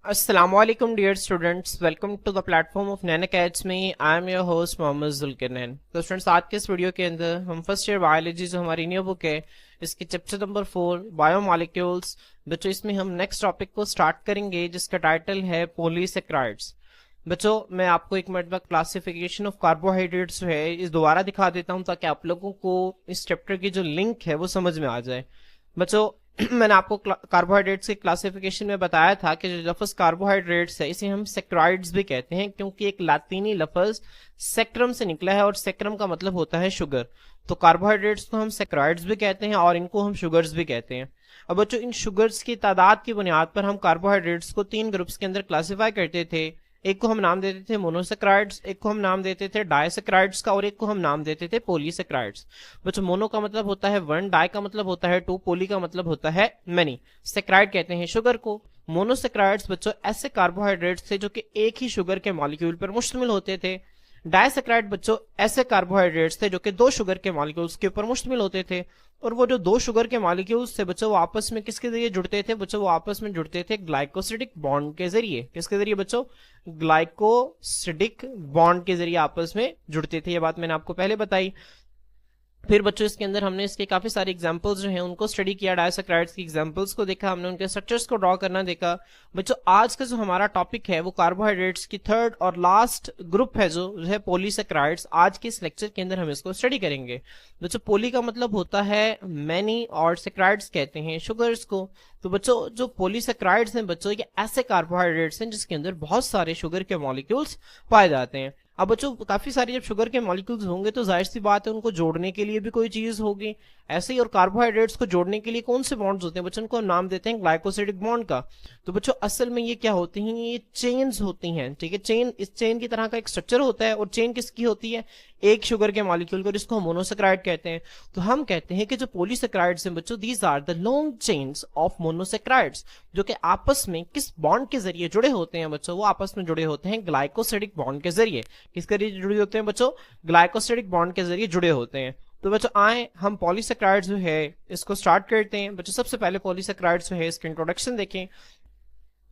Assalamualaikum dear students, welcome to the platform of Nan Academy. I am your host Mohammad Zulqarnain. तो students आज के इस video के अंदर हम फर्स्ट ईयर बायोलॉजी जो हमारी न्यू बुक है इसके चैप्टर नंबर 4 बायोमॉलिक्यूल्स बच्चों इसमें हम नेक्स्ट टॉपिक को स्टार्ट करेंगे जिसका टाइटल है पॉलीसेकेराइड्स। बच्चों मैं आपको एक मिनट बाद क्लासिफिकेशन ऑफ कार्बोहाइड्रेट्स है इस दोबारा दिखा देता हूँ ताकि आप लोगों को इस चैप्टर की जो लिंक है वो समझ में आ जाए। बच्चों मैंने आपको कार्बोहाइड्रेट्स के क्लासिफिकेशन में बताया था कि जो लफ्ज कार्बोहाइड्रेट्स है इसे हम सेक्राइड्स भी कहते हैं क्योंकि एक लातीनी लफ्ज सेक्ट्रम से निकला है और सेक्ट्रम का मतलब होता है शुगर। तो कार्बोहाइड्रेट्स को हम सेक्राइड्स भी कहते हैं और इनको हम शुगर्स भी कहते हैं। अब बच्चों इन शुगर्स की तादाद की बुनियाद पर हम कार्बोहाइड्रेट्स को 3 ग्रुप्स के अंदर क्लासिफाई करते थे। एक को हम नाम देते थे मोनोसेक्राइड्स, एक को हम नाम देते थे डाइसेक्राइड्स का और एक को हम नाम देते थे पॉलीसेक्राइड्स। बच्चों मोनो का मतलब होता है 1, डाई का मतलब होता है 2, पोली का मतलब होता है मेनी। सेक्राइड कहते हैं शुगर को। मोनोसेक्राइड्स बच्चों ऐसे कार्बोहाइड्रेट्स थे जो कि एक ही शुगर के मॉलिक्यूल पर मुश्तमिल होते थे। डाइसेक्राइड बच्चों ऐसे कार्बोहाइड्रेट्स थे जो कि 2 शुगर के मॉलिक्यूल्स के ऊपर मुश्तमिल होते थे और वो जो 2 शुगर के मॉलिक्यूल्स थे बच्चों वो आपस में किसके जरिए जुड़ते थे? बच्चों वो आपस में जुड़ते थे ग्लाइकोसिडिक बॉन्ड के जरिए। किसके जरिए बच्चों? ग्लाइकोसिडिक बॉन्ड के जरिए आपस में जुड़ते थे। ये बात मैंने आपको पहले बताई। फिर बच्चों इसके अंदर हमने इसके काफी सारे एग्जांपल्स जो हैं उनको स्टडी किया, डाइसेक्राइड्स की एग्जांपल्स को देखा, हमने उनके स्ट्रक्चर्स को ड्रॉ करना देखा। बच्चों आज का जो हमारा टॉपिक है वो कार्बोहाइड्रेट्स की थर्ड और लास्ट ग्रुप है जो है पॉलीसेक्राइड्स। आज के इस लेक्चर के अंदर हम इसको स्टडी करेंगे। बच्चों पोली का मतलब होता है मैनी और सेक्राइड्स कहते हैं शुगर्स को। तो बच्चों जो पॉलीसेक्राइड्स हैं बच्चों ये ऐसे कार्बोहाइड्रेट्स हैं जिसके अंदर बहुत सारे शुगर के मॉलिक्यूल्स पाए जाते हैं। अब बच्चों काफी सारी जब शुगर के मॉलिक्यूल्स होंगे तो जाहिर सी बात है उनको जोड़ने के लिए भी कोई चीज होगी। ऐसे ही और कार्बोहाइड्रेट्स को जोड़ने के लिए कौन से बॉन्ड्स होते हैं बच्चों? उनको हम नाम देते हैं ग्लाइकोसिडिक बॉन्ड का। तो बच्चों असल में ये क्या होती हैं? ये चेन्स होती हैं, ठीक है। चेन इस चेन की तरह का एक स्ट्रक्चर होता है और चेन किसकी होती है? एक शुगर के मॉलिक्यूल को, जिसको हम मोनोसेक्राइड कहते हैं। तो हम कहते हैं कि जो पॉलीसेक्राइड्स हैं बच्चों these are the long chains of monosaccharides जो कि आपस में किस बॉन्ड के जरिए जुड़े होते हैं बच्चों? वो आपस में जुड़े होते हैं ग्लाइकोसिडिक बॉन्ड के जरिए। किसके जरिए जुड़े होते हैं बच्चों? ग्लाइकोसिडिक बॉन्ड के जरिए जुड़े होते हैं। तो बच्चों आए हम पॉलीसेक्राइड्स जो है इसको स्टार्ट करते हैं। बच्चों सबसे पहले पॉलीसेक्राइड्स जो है इसका इंट्रोडक्शन देखें।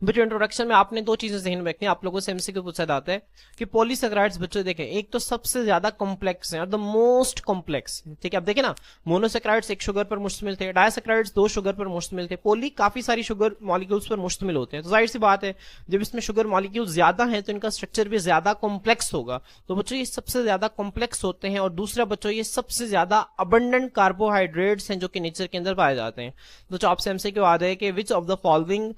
बच्चों इंट्रोडक्शन में आपने 2 चीजें ध्यान में रखनी है। आप लोगों से एमसीक्यू पूछा जाता है कि पॉलीसेक्राइड्स बच्चों देखें एक तो सबसे ज्यादा कॉम्प्लेक्स है और द मोस्ट कॉम्प्लेक्स, ठीक है। अब देखें ना मोनोसेक्राइड्स एक शुगर पर मुश्तमिल थे, डाइसेक्राइड्स 2 शुगर पर मुश्तमिल थे, पोली काफी सारी शुगर मॉलिक्यूल्स पर मुश्तमिल होते हैं। तो जाहिर सी बात है जब इसमें शुगर मॉलिक्यूल ज्यादा है तो इनका स्ट्रक्चर भी ज्यादा कॉम्प्लेक्स होगा। तो बच्चों ये सबसे ज्यादा कॉम्प्लेक्स होते हैं और दूसरा बच्चों ये सबसे ज्यादा अबंडेंट कार्बोहाइड्रेट्स हैं जो कि नेचर के अंदर पाए जाते हैं। बच्चों आपसे एमसीक्यू आ जाए कि which of the following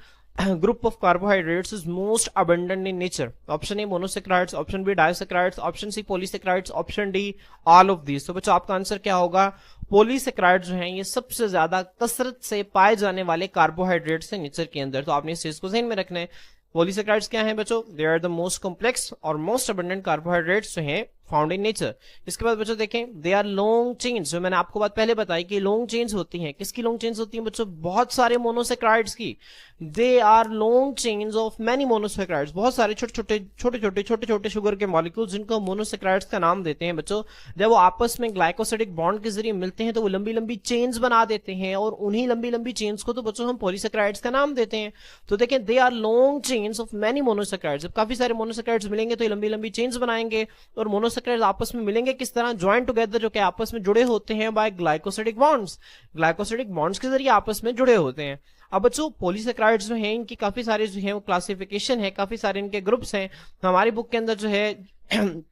group of carbohydrates is most abundant in nature? Option A monosaccharides, option B disaccharides, option C polysaccharides, option D all of these. तो बच्चों आपका आंसर क्या होगा? पॉलीसेक्राइड्स जो हैं ये सबसे ज्यादा कसरत से पाए जाने वाले कार्बोहाइड्रेट्स हैं नेचर के अंदर। तो आपने इस चीज को ध्यान में रखना है। पॉलीसेक्राइड्स क्या है बच्चों? They are the most complex और मोस्ट अबंडेंट कार्बोहाइड्रेट्स जो हैं फाउंड इन नेचर। इसके बाद बच्चों देखें दे आर लॉन्ग चेन्स, जो मैंने आपको बात पहले बताई कि लॉन्ग चेन्स होती हैं। किसकी लॉन्ग चेन्स होती हैं बच्चों? बहुत सारे मोनोसेक्राइड्स की। They are long chains of many monosaccharides, बहुत सारे छोटे छोटे शुगर के मॉलिक्यूल्स जिनको हम मोनोसेक्राइड्स का नाम देते हैं बच्चों। जब वो आपस में ग्लाइकोसिडिक बॉन्ड के जरिए मिलते हैं तो वो लंबी लंबी चेन्स बना देते हैं और उन्हीं लंबी लंबी चेन्स को तो बच्चों हम पॉलीसेक्राइड्स का नाम देते हैं। तो देखें they are long chains of many monosaccharides. जब काफी सारे मोनोसेक्राइड्स मिलेंगे तो ये लंबी लंबी चेन्स बनाएंगे और मोनोसेक्राइड्स आपस में मिलेंगे किस तरह? ज्वाइन टुगेदर, जो कि आपस में जुड़े होते हैं by glycosidic bonds. Glycosidic bonds के जरिए आपस में जुड़े होते हैं। अब बच्चों पॉलीसेक्राइड्स जो हैं इनकी काफी सारे जो है वो क्लासिफिकेशन है, काफी सारे इनके ग्रुप्स हैं। हमारी बुक के अंदर जो है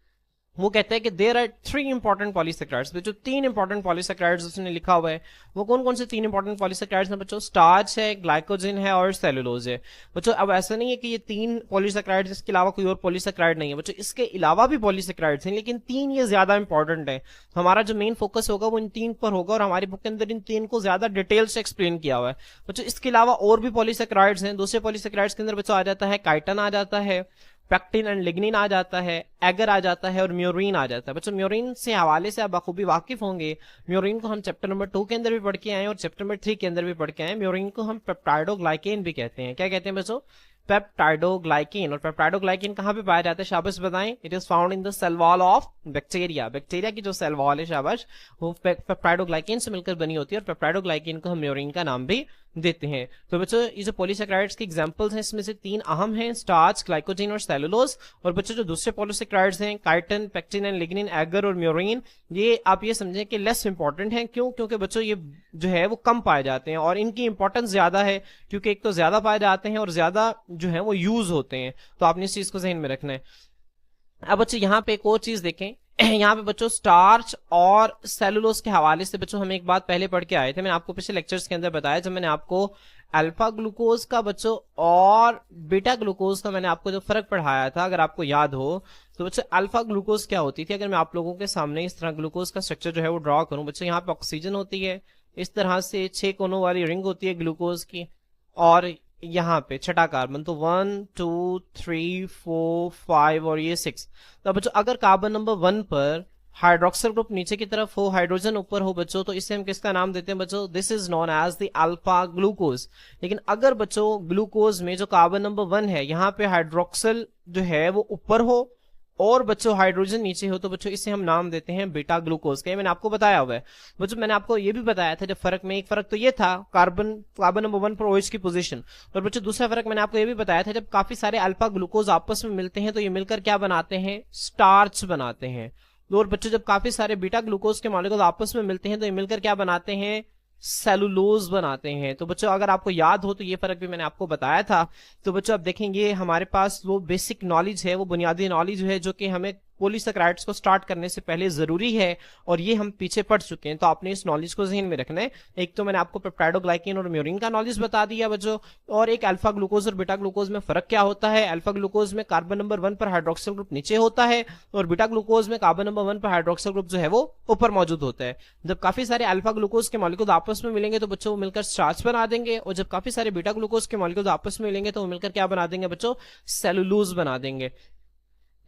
वो कहता है कि देयर आर 3 इंपॉर्टेंट पॉलीसेक्राइड्स। जो 3 इंपॉर्टेंट पॉलीसेक्राइड्स उसने लिखा हुआ है वो कौन कौन से 3 इंपॉर्टेंट पॉलीसेक्राइड्स हैं बच्चों? स्टार्च है, ग्लाइकोजन है और सेलुलोज है। बच्चों अब ऐसा नहीं है कि ये 3 पॉलीसेक्राइड्स इसके अलावा कोई और पॉलीसेक्राइड नहीं है बच्चों, इसके अलावा भी पॉलीसेक्राइड्स हैं लेकिन 3 ये ज्यादा इंपॉर्टेंट है। हमारा जो मेन फोकस होगा वो इन 3 पर होगा और हमारी बुक के अंदर इन 3 को ज्यादा डिटेल से एक्सप्लेन किया हुआ है। बच्चों इसके अलावा और भी पॉलीसेक्राइड्स हैं। दूसरे पॉलीसेक्राइड्स के अंदर बच्चों आ जाता है काइटन, आ जाता है पेक्टिन एंड लिग्निन, आ जाता है एगर, आ जाता है और म्यूरिन आ जाता है। बच्चों म्यूरिन से हवाले से आप बखूबी वाकिफ होंगे। म्यूरिन को हम चैप्टर नंबर 2 के अंदर भी पढ़ के आए और चैप्टर नंबर 3 के अंदर भी पढ़ के आए। म्यूरिन को हम पेप्टाइडोग्लाइकेन भी कहते हैं। क्या कहते हैं बच्चों? पेप्टाइडोग्लाइकेन। और पेप्टाइडोग्लाइकेन कहाँ पे पाया जाता है? शाबाश बताएं। It is found in the cell wall of bacteria. Bacteria की जो सेल वॉल है शाबाश वो पेप्टाइडोग्लाइकेन से मिलकर बनी होती है और पेप्टाइडोग्लाइकेन को हम म्यूरिन का नाम भी देते हैं। तो बच्चों ये जो पॉलीसेकेराइड्स के एग्जांपल्स हैं इसमें से 3 अहम हैं, स्टार्च, ग्लाइकोजन और सेलुलोज। और बच्चों जो दूसरे पॉलीसेकेराइड्स हैं chitin, pectin and lignin, agar और म्यूरिन, ये आप ये समझें कि लेस इंपॉर्टेंट हैं। क्यों? क्योंकि बच्चों ये जो है वो कम पाए जाते हैं और इनकी इंपॉर्टेंस ज्यादा है, क्योंकि एक तो ज्यादा पाए जाते हैं और ज्यादा जो है वो यूज होते हैं। तो आपने इस चीज को जहन में रखना है। अब बच्चों यहाँ पे एक और चीज देखें, यहाँ पे बच्चों स्टार्च और सेलुलोज के हवाले से बच्चों हम एक बात पहले पढ़ के आए थे, मैंने आपको पिछले लेक्चर्स के अंदर बताया, जब मैंने आपको अल्फा ग्लूकोज का बच्चों और बीटा ग्लूकोज का मैंने आपको जो फर्क पढ़ाया था, अगर आपको याद हो तो बच्चों अल्फा ग्लूकोज क्या होती थी। अगर मैं आप लोगों के सामने इस तरह ग्लूकोज का स्ट्रक्चर जो है वो ड्रॉ करूं, बच्चों यहाँ पे ऑक्सीजन होती है, इस तरह से 6 कोनों वाली रिंग होती है ग्लूकोज की, और यहाँ पे छठा कार्बन, तो 1 2 3 4 5 और ये 6। तो बच्चों अगर कार्बन नंबर 1 पर हाइड्रोक्सिल ग्रुप नीचे की तरफ हो, हाइड्रोजन ऊपर हो बच्चों, तो इसे हम किसका नाम देते हैं बच्चों? This is known as the alpha glucose. लेकिन अगर बच्चों ग्लूकोज में जो कार्बन नंबर 1 है यहाँ पे हाइड्रोक्सिल जो है वो ऊपर हो और बच्चों हाइड्रोजन नीचे हो, तो बच्चों इसे हम नाम देते हैं बीटा ग्लूकोज का। मैंने आपको बताया हुआ है बच्चों, मैंने आपको ये भी बताया था जब फर्क में, एक फर्क तो ये था कार्बन नंबर 1 पर OH की पोजीशन, और बच्चों दूसरा फर्क मैंने आपको ये भी बताया था जब काफी सारे अल्फा ग्लूकोज आपस में मिलते हैं तो ये मिलकर क्या बनाते हैं? स्टार्च बनाते हैं। और बच्चों जब काफी सारे बीटा ग्लूकोज के मॉलिक्यूल आपस में मिलते हैं तो ये मिलकर क्या बनाते हैं? सेलुलोज बनाते हैं। तो बच्चों अगर आपको याद हो तो ये फर्क भी मैंने आपको बताया था। तो बच्चों अब देखेंगे हमारे पास वो बेसिक नॉलेज है, वो बुनियादी नॉलेज है जो कि हमें पॉलीसेकेराइड्स को स्टार्ट करने से पहले जरूरी है, और ये हम पीछे पढ़ चुके हैं। तो आपने इस नॉलेज को जहन में रखना है। एक तो मैंने आपको पेप्टाइडोग्लाइकेन और म्यूरिन का नॉलेज बता दिया बच्चों, और एक अल्फा ग्लूकोज और बीटा ग्लूकोज में फर्क क्या होता है। अल्फा ग्लूकोज में कार्बन नंबर 1 पर हाइड्रोक्सिल ग्रुप नीचे होता है, और बीटा ग्लूकोज में कार्बन नंबर 1 पर हाइड्रोक्सिल ग्रुप जो है वो ऊपर मौजूद होता है। जब काफी सारे अल्फा ग्लूकोज के मॉलिक्यूल आपस में मिलेंगे तो बच्चों वो मिलकर स्टार्च बना देंगे, और जब काफी सारे बीटा ग्लूकोज के मॉलिक्यूल आपस में मिलेंगे तो वो मिलकर क्या बना देंगे बच्चों? सेलुलोज बना देंगे।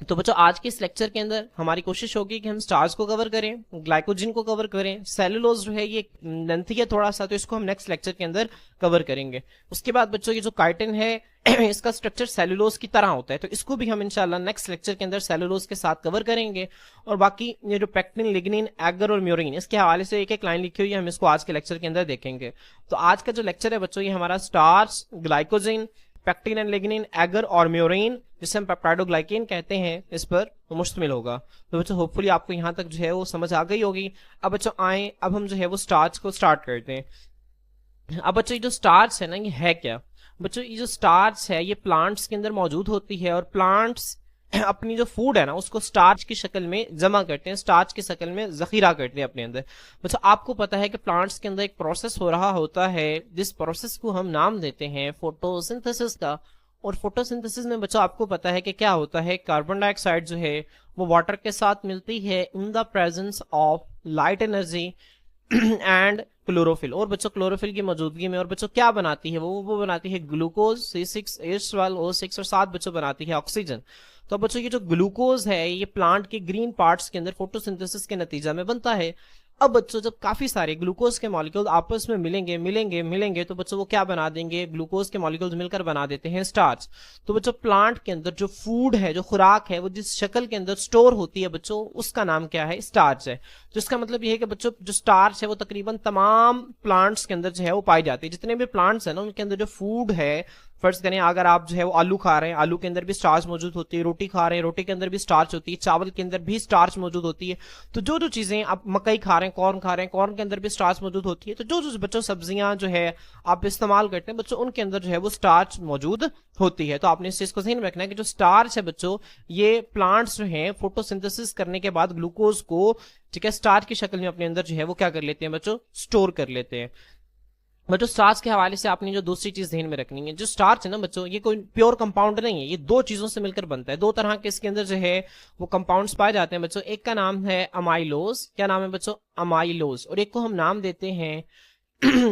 तो बच्चों आज के इस लेक्चर के अंदर हमारी कोशिश होगी कि हम स्टार्च को कवर करें, ग्लाइकोजन को कवर करें, सेलुलोज जो है ये लेंथी है थोड़ा सा, तो इसको हम नेक्स्ट लेक्चर के अंदर कवर करेंगे। उसके बाद बच्चों ये जो काइटिन है इसका स्ट्रक्चर सेलुलोज की तरह होता है, तो इसको भी हम इंशाल्लाह नेक्स्ट लेक्चर के अंदर सेलुलोज के साथ कवर करेंगे। और बाकी ये जो पेक्टिन, लिग्निन, एगर और म्यूरिन, इसके हवाले से एक एक लाइन लिखी हुई है, हम इसको आज के लेक्चर के अंदर देखेंगे। तो आज का जो लेक्चर है बच्चों ये हमारा starch, glycogen, pectin and lignin, agar और म्यूरिन, जिसे हम पेप्टाइडोग्लाइकेन कहते हैं, इस पर मुश्तमिल होगा। तो बच्चों होपफुली आपको यहाँ तक जो है वो समझ आ गई होगी। अब बच्चों आए, अब हम जो है वो स्टार्च को स्टार्ट करते हैं। अब बच्चों ये जो स्टार्च है ना, ये है क्या बच्चों? ये जो स्टार्च है ये प्लांट्स के अंदर मौजूद होती है, और प्लांट्स अपनी जो फूड है ना उसको स्टार्च की शक्ल में जमा करते हैं, स्टार्च की शक्ल में जखीरा करते हैं अपने अंदर। बच्चों आपको पता है कि प्लांट्स के अंदर एक प्रोसेस हो रहा होता है, जिस प्रोसेस को हम नाम देते हैं फोटोसिंथेसिस का। और फोटोसिंथेसिस में बच्चों आपको पता है कि क्या होता है, कार्बन डाइऑक्साइड जो है वो वाटर के साथ मिलती है in the presence of light energy and chlorophyll, और बच्चों क्लोरोफिल की मौजूदगी में, और बच्चों क्या बनाती है वो बनाती है ग्लूकोज, C6H12O6, और साथ बच्चों बनाती है ऑक्सीजन। तो बच्चों ये जो ग्लूकोज है ये प्लांट के ग्रीन पार्ट्स के अंदर फोटोसिंथेसिस के नतीजा में बनता है। अब बच्चों जब काफी सारे ग्लूकोज के मॉलिक्यूल आपस में मिलेंगे तो बच्चों वो क्या बना देंगे? ग्लूकोज के मॉलिक्यूल्स मिलकर बना देते हैं स्टार्च। तो बच्चों प्लांट के अंदर जो फूड है, जो खुराक है, वो जिस शक्ल के अंदर स्टोर होती है बच्चों, उसका नाम क्या है? स्टार्च है। तो इसका मतलब ये है कि बच्चों जो स्टार्च है वो तकरीबन तमाम प्लांट्स के अंदर जो है वो पाई जाती है। जितने भी प्लांट्स है ना उनके अंदर जो फूड है, फर्ज करें अगर आप जो है वो आलू खा रहे हैं, आलू के अंदर भी स्टार्च मौजूद होती है, रोटी खा रहे हैं, रोटी के अंदर भी स्टार्च होती है, चावल के अंदर भी स्टार्च मौजूद होती है। तो जो जो चीजें आप मकई खा रहे हैं, कॉर्न खा रहे हैं, कॉर्न के अंदर भी स्टार्च मौजूद होती है। तो जो जो बच्चों सब्जियां जो है आप इस्तेमाल करते हैं बच्चों, उनके अंदर जो है वो स्टार्च मौजूद होती है। तो आपने इस चीज को ध्यान में रखना है कि जो स्टार्च है बच्चों, ये प्लांट्स जो है फोटोसिंथेसिस करने के बाद ग्लूकोज को, ठीक है, स्टार्च की शक्ल में अपने अंदर जो है वो क्या कर लेते हैं बच्चों? स्टोर कर लेते हैं। बच्चों स्टार्च के हवाले से आपने जो दूसरी चीज ध्यान में रखनी है, जो स्टार्च है ना बच्चों, ये कोई प्योर कंपाउंड नहीं है, ये दो चीजों से मिलकर बनता है। दो तरह के इसके अंदर जो है वो कंपाउंड्स पाए जाते हैं बच्चों। एक का नाम है अमाइलोज, क्या नाम है बच्चों? अमाइलोज। और एक को हम नाम देते हैं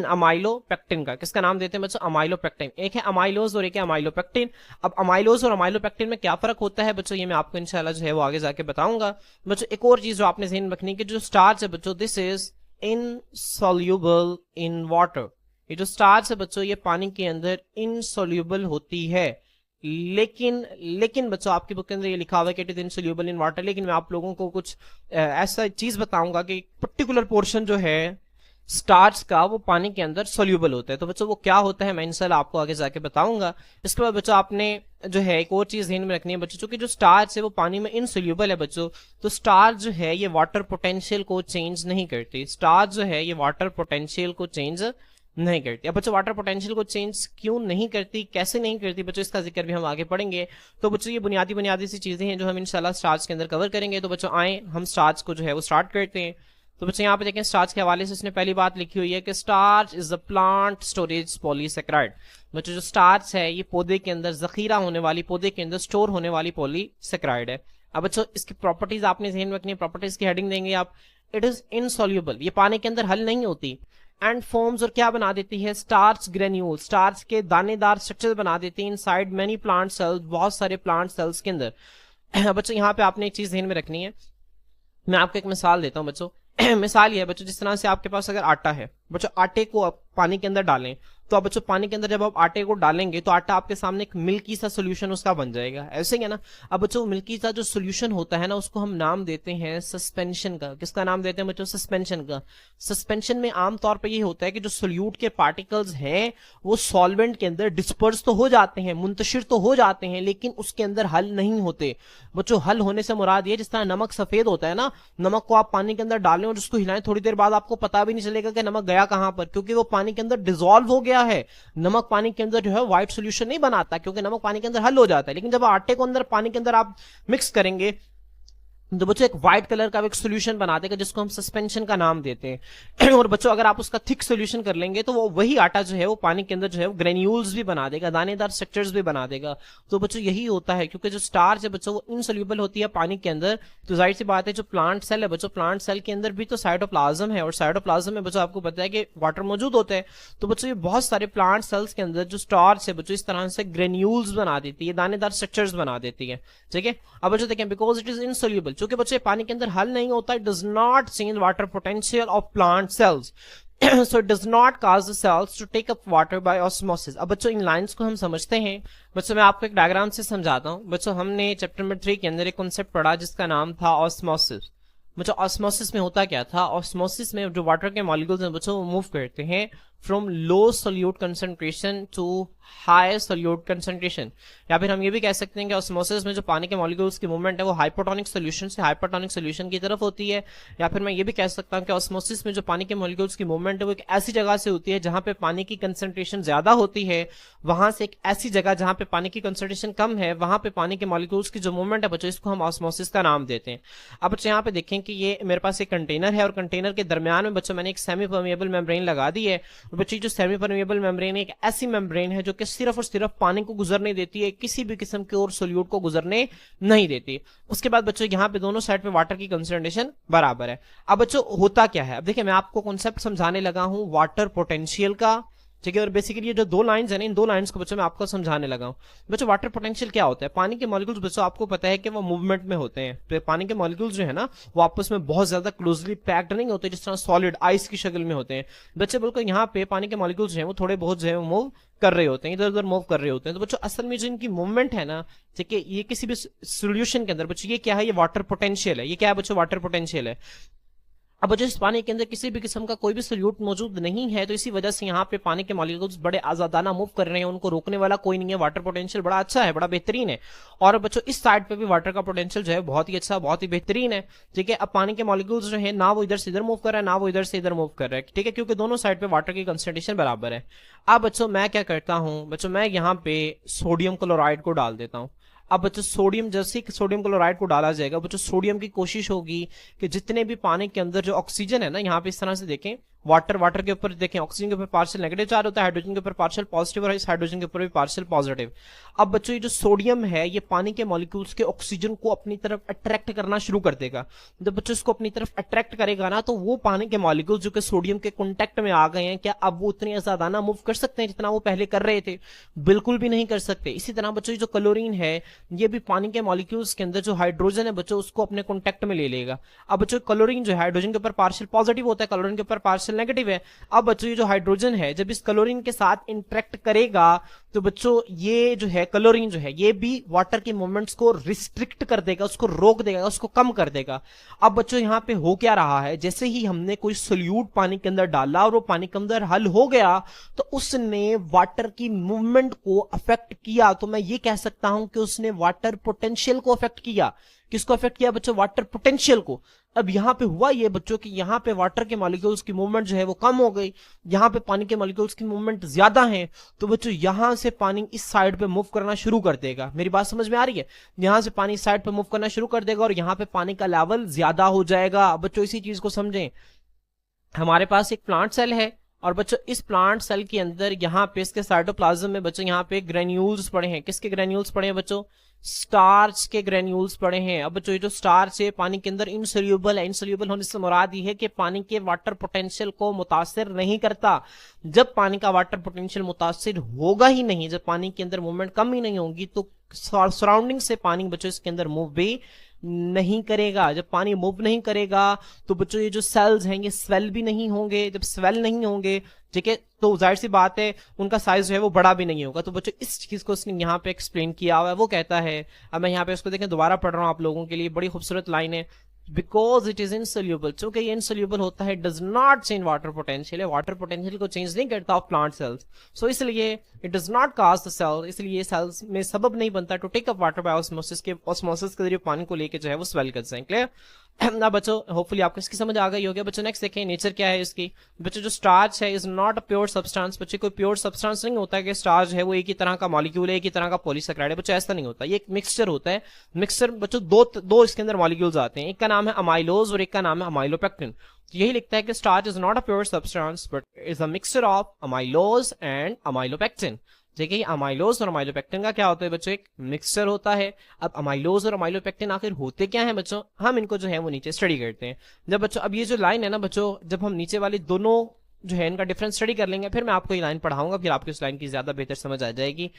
अमाइलोपेक्टिन का। किसका नाम देते हैं बच्चों? अमाइलोपेक्टिन। एक है अमाइलोज और एक है अमाइलोपेक्टिन। अब अमाइलोज और अमाइलोपेक्टिन में क्या फर्क होता है बच्चों, ये मैं आपको इंशाल्लाह जो है वो आगे जाके बताऊंगा। बच्चों एक और चीज जो आपने ध्यान रखनी है कि जो स्टार्च है बच्चों, this is insoluble in water. ये जो स्टार्च है बच्चों ये पानी के अंदर इनसॉल्युबल होती है, लेकिन बच्चों आपकी बुक के अंदर ये लिखा हुआ है कि it is insoluble in water. लेकिन मैं आप लोगों को कुछ ऐसा चीज बताऊंगा कि पर्टिकुलर पोर्शन जो है स्टार्च का वो पानी के अंदर सोल्यूबल होता है। तो बच्चों वो क्या होता है मैं इंशाल्लाह आपको आगे जाके बताऊंगा। इसके बाद बच्चों आपने जो है एक और चीज ध्यान में रखनी है बच्चों, चूंकि जो स्टार्च है वो पानी में इनसोल्यूबल है बच्चों, तो स्टार्च जो है ये वाटर पोटेंशियल को चेंज नहीं करती। स्टार्च जो है ये वाटर पोटेंशियल को चेंज नहीं करती। अब बच्चों वाटर पोटेंशियल को चेंज क्यों नहीं करती, कैसे नहीं करती बच्चों, इसका जिक्र भी हम आगे पढ़ेंगे। तो बच्चों ये बुनियादी बुनियादी सी चीजें हैं जो हम इंशाल्लाह स्टार्च के अंदर कवर करेंगे। तो बच्चों आए हम स्टार्च को जो है वो स्टार्ट करते हैं। तो बच्चों यहाँ पे देखें स्टार्च के हवाले से इसने पहली बात लिखी हुई है कि starch is the plant storage polysaccharide. बच्चों जो स्टार्च है ये पौधे के अंदर जखीरा होने वाली, पौधे के अंदर स्टोर होने वाली पॉलीसेकेराइड है। अब बच्चों इसकी प्रॉपर्टीज आपने ध्यान में रखनी है, प्रॉपर्टीज की हेडिंग देंगे आप। इट इज इनसॉल्यूबल, ये पानी के अंदर हल नहीं होती। एंड फॉर्म्स और क्या बना देती है, स्टार्च ग्रेन्यूल, स्टार्च के दानेदार स्ट्रक्चर बना देती है इनसाइड मेनी प्लांट सेल्स, बहुत सारे प्लांट सेल्स के अंदर। बच्चों यहाँ पे आपने एक चीज ध्यान में रखनी है, मैं आपको एक मिसाल देता हूँ बच्चों। मिसाल ये है बच्चों, जिस तरह से आपके पास अगर आटा है बच्चों, आटे को आप पानी के अंदर डालें तो अब बच्चों पानी के अंदर जब आप आटे को डालेंगे तो आटा आपके सामने एक मिल्की सा सोल्यूशन उसका बन जाएगा, ऐसे ही है ना। अब बच्चों मिल्की सा जो सोल्यूशन होता है ना उसको हम नाम देते हैं सस्पेंशन का। किसका नाम देते हैं बच्चों, सस्पेंशन का। सस्पेंशन में आमतौर पर ये होता है कि जो सोल्यूट के पार्टिकल्स हैं वो सॉल्वेंट के अंदर डिस्पर्स तो हो जाते हैं, मुंतशिर तो हो जाते हैं, लेकिन उसके अंदर हल नहीं होते बच्चों। हल होने से मुराद ये, जिस तरह नमक सफेद होता है ना, नमक को आप पानी के अंदर डालें और उसको हिलाएं, थोड़ी देर बाद आपको पता भी नहीं चलेगा कि नमक गया कहां पर, क्योंकि वो पानी के अंदर डिसॉल्व हो गया है। नमक पानी के अंदर जो है व्हाइट सोल्यूशन नहीं बनाता, क्योंकि नमक पानी के अंदर हल हो जाता है। लेकिन जब आटे को अंदर पानी के अंदर आप मिक्स करेंगे तो बच्चों एक व्हाइट कलर का एक सोल्यूशन बना देगा जिसको हम सस्पेंशन का नाम देते हैं। और बच्चों अगर आप उसका थिक सोल्यूशन कर लेंगे तो वो वही आटा जो है वो पानी के अंदर जो है वो ग्रेन्यूल्स भी बना देगा, दानेदार स्ट्रक्चर्स भी बना देगा। तो बच्चों यही होता है, क्योंकि जो स्टार्च है बच्चों वो इनसोल्यूबल होती है पानी के अंदर। तो जाहिर सी बात है जो प्लांट सेल है बच्चों, प्लांट सेल के अंदर भी तो साइटोप्लाज्म है, और साइटोप्लाज्म में बच्चों आपको पता है कि वाटर मौजूद होता है। तो बच्चों ये बहुत सारे प्लांट सेल्स के अंदर जो स्टार्च है बच्चों इस तरह से ग्रेन्यूल्स बना देती है, दानेदार स्ट्रक्चर्स बना देती है, ठीक है। अब बच्चों देखें बिकॉज इट इज इनसोल्यूबल, चूंकि बच्चों पानी के अंदर हल नहीं होता, it does not change water potential of plant cells so it does not cause the cells to take up water by osmosis। अब बच्चों इन लाइंस को हम समझते हैं बच्चों, मैं आपको एक डायग्राम से समझाता हूं बच्चों। हमने चैप्टर नंबर 3 के अंदर एक कॉन्सेप्ट पढ़ा जिसका नाम था ऑस्मोसिस। बच्चों ऑस्मोसिस में होता क्या था, ऑस्मोसिस में जो वाटर के मॉलिक्यूल्स हैं बच्चों वो मूव करते हैं from low solute concentration to high solute concentration, या फिर हम ये भी कह सकते हैं कि ऑस्मोसिस में जो पानी के मॉलिक्यूल्स की मूवमेंट है वो हाइपोटोनिक सोल्यूशन से हाइपरटोनिक सोल्यूशन की तरफ होती है। या फिर मैं ये भी कह सकता हूं कि ऑस्मोसिस में जो पानी के मॉलिक्यूल्स की मूवमेंट है वो एक ऐसी जगह से होती है जहां पे पानी की कंसंट्रेशन ज्यादा होती है, वहां से एक ऐसी जगह जहां पे पानी की कंसंट्रेशन कम है वहां पे पानी के मॉलिक्यूल्स की जो मूवमेंट है बच्चों इसको हम ऑस्मोसिस का नाम देते हैं। अब बच्चों यहाँ पे देखें कि ये मेरे पास एक कंटेनर है और कंटेनर के दरमियान में बच्चों मैंने एक सेमी परमेएबल मेम्ब्रेन लगा दी है। बच्चों जो सेमी परमेएबल मेम्ब्रेन एक ऐसी मेम्ब्रेन है जो कि सिर्फ और सिर्फ पानी को गुजरने देती है, किसी भी किस्म के और सोल्यूट को गुजरने नहीं देती। उसके बाद बच्चों यहाँ पे दोनों साइड पे वाटर की कंसंट्रेशन बराबर है। अब बच्चों होता क्या है, अब देखिए मैं आपको कॉन्सेप्ट समझाने लगा हूं वाटर पोटेंशियल का, ठीक है। और बेसिकली ये जो दो लाइंस है ना, इन दो लाइंस को बच्चों मैं आपको समझाने लगा हूं। बच्चों वाटर पोटेंशियल क्या होता है, पानी के मॉलिक्यूल्स बच्चों आपको पता है कि वो मूवमेंट में होते हैं। तो पानी के मॉलिक्यूल्स जो है ना वो आपस में बहुत ज्यादा क्लोजली पैक्ड नहीं होते जिस तरह सॉलिड आइस की शक्ल में होते हैं बच्चे। बिल्कुल यहाँ पे पानी के मॉलिक्यूल्स जो है वो थोड़े बहुत जो है मूव कर रहे होते हैं, इधर उधर मूव कर रहे होते हैं। तो बच्चों असल में जो इनकी मूवमेंट है ना, ठीक है, ये किसी भी सोल्यूशन के अंदर बच्चों ये क्या है, ये वाटर पोटेंशियल है। ये क्या है बच्चों, वाटर पोटेंशियल है। अब बच्चों इस पानी के अंदर किसी भी किस्म का कोई भी सोल्यूट मौजूद नहीं है, तो इसी वजह से यहाँ पे पानी के मॉलिक्यूल्स बड़े आजादाना मूव कर रहे हैं, उनको रोकने वाला कोई नहीं है। वाटर पोटेंशियल बड़ा अच्छा है, बड़ा बेहतरीन है। और बच्चों इस साइड पे भी वाटर का पोटेंशियल जो है बहुत ही अच्छा, बहुत ही बेहतरीन है, ठीक है। अब पानी के मॉलिक्यूल्स जो है ना वो इधर से इधर मूव कर रहा है ना वो इधर से इधर मूव कर रहा है, ठीक है, क्योंकि दोनों साइड पे वाटर की कंसंट्रेशन बराबर है। अब बच्चों मैं क्या करता हूँ बच्चों, मैं यहाँ पे सोडियम क्लोराइड को डाल देता हूँ। अब बच्चों सोडियम, जैसे कि सोडियम क्लोराइड को डाला जाएगा बच्चों, सोडियम की कोशिश होगी कि जितने भी पानी के अंदर जो ऑक्सीजन है ना, यहाँ पे इस तरह से देखें वाटर के ऊपर देखें ऑक्सीजन के ऊपर पार्शियल नेगेटिव चार्ज होता है, हाइड्रोजन के ऊपर पार्शियल पॉजिटिव और इस हाइड्रोजन के ऊपर भी पार्शियल पॉजिटिव। अब बच्चों ये जो सोडियम है ये पानी के मॉलिक्यूल्स के ऑक्सीजन को अपनी तरफ अट्रैक्ट करना शुरू कर देगा। जब बच्चों इसको अपनी तरफ अट्रैक्ट करेगा ना तो वो पानी के मॉलिक्यूल्स जो कि सोडियम के कॉन्टेक्ट में आ गए हैं, क्या अब वो उतनी ज्यादा ना मूव कर सकते हैं जितना वो पहले कर रहे थे? बिल्कुल भी नहीं कर सकते। इसी तरह बच्चों जो क्लोरीन है ये भी पानी के मॉलिक्यूल्स के अंदर जो हाइड्रोजन है बच्चों उसको अपने कॉन्टेक्ट में ले लेगा। अब बच्चों क्लोरीन जो है हाइड्रोजन के ऊपर पार्शियल पॉजिटिव होता है, क्लोरीन के ऊपर पार्शियल नेगेटिव है। अब बच्चों ये जो हाइड्रोजन है जब इस क्लोरीन के साथ इंटरेक्ट करेगा तो बच्चों ये जो है क्लोरीन जो है ये भी वाटर के मूवमेंट्स को रिस्ट्रिक्ट कर देगा, उसको रोक देगा, उसको कम कर देगा। अब बच्चों यहाँ पे हो क्या रहा है, जैसे ही हमने कोई सोल्यूट पानी के अंदर डाला और वो पानी के अंदर हल हो गया तो उसने वाटर की मूवमेंट को अफेक्ट किया। तो मैं ये कह सकता हूं कि उसने वाटर पोटेंशियल को अफेक्ट किया। किसको अफेक्ट किया बच्चों? वाटर पोटेंशियल को। अब यहां पे हुआ ये बच्चों कि यहां पे वाटर के मॉलिक्यूल्स की मूवमेंट जो है वो कम हो गई, यहां पे पानी के मॉलिक्यूल्स की मूवमेंट ज्यादा है। तो बच्चों यहां से पानी इस साइड पे मूव करना शुरू कर देगा। मेरी बात समझ में आ रही है? यहां से पानी इस साइड पे मूव करना शुरू कर देगा और यहां पे पानी का लेवल ज्यादा हो जाएगा। बच्चों इसी चीज को समझें, हमारे पास एक प्लांट सेल है और बच्चों इस प्लांट सेल के अंदर यहाँ पे इसके साइटोप्लाज्म में बच्चों यहाँ पे ग्रेन्यूल्स पड़े हैं। किसके ग्रेन्यूल्स पड़े हैं बच्चों? स्टार्च के ग्रेन्यूल्स पड़े हैं। अब बच्चों ये जो स्टार्च है पानी के अंदर इनसोल्यूबल है। इनसोल्यूबल होने से मुराद ये है कि पानी के वाटर पोटेंशियल को मुतासिर नहीं करता। जब पानी का वाटर पोटेंशियल मुतासिर होगा ही नहीं, जब पानी के अंदर मूवमेंट कम ही नहीं होगी तो सराउंडिंग से पानी बच्चों इसके अंदर मूव भी नहीं करेगा। जब पानी मूव नहीं करेगा तो बच्चों ये जो सेल्स हैं ये स्वेल भी नहीं होंगे। जब स्वेल नहीं होंगे, ठीक है, तो जाहिर सी बात है उनका साइज जो है वो बड़ा भी नहीं होगा। तो बच्चों इस चीज को उसने यहाँ पे एक्सप्लेन किया हुआ है। वो कहता है, अब मैं यहाँ पे उसको देखें दोबारा पढ़ रहा हूँ आप लोगों के लिए, बड़ी खूबसूरत लाइन है। बिकॉज इट इज इनसोल्यूबल, चूंकि ये इनसोल्यूबल होता है, does not change water potential, water potential को चेंज नहीं करता ऑफ प्लांट सेल्स। सो इसलिए it does not cause the cell, इसलिए सेल्स में सबब नहीं बनता to take up water by osmosis, के ऑस्मोसिस के जरिए पानी को लेके जो है वो स्वेल कर जाए। क्लियर? ना बच्चों होपफुली आपको इसकी समझ आ गई होगी। बच्चों नेक्स्ट देखें, नेचर क्या है इसकी। बच्चों जो स्टार्च है is not a pure substance. बच्चे कोई प्योर सब्सटेंस नहीं होता है कि स्टार्च है वो एक ही तरह का मॉलिक्यूल है, एक ही तरह का पॉलीसेकेराइड है। बच्चों ऐसा नहीं होता, ये एक मिक्सचर होता है। मिक्सचर बच्चों दो इसके अंदर मॉलिक्यूल्स आते हैं, एक का नाम है अमाइलोज और एक का नाम है अमाइलोपेक्टिन। यही लिखता है कि starch is not a pure substance but is a mixture of amylose and amylopectin. देखिए अमाइलोज और अमाइलोपेक्टिन का क्या होता है बच्चों? एक मिक्सचर होता है। अब अमाइलोज और अमाइलोपेक्टिन आखिर होते क्या है बच्चों? हम इनको जो है वो नीचे स्टडी करते हैं। जब बच्चों अब ये जो लाइन है ना बच्चों, जब हम नीचे वाली दोनों जो है इनका डिफरेंस स्टडी कर लेंगे फिर मैं आपको ये लाइन पढ़ाऊंगा, फिर आपको इस लाइन की ज्यादा बेहतर समझ आ जाएगी।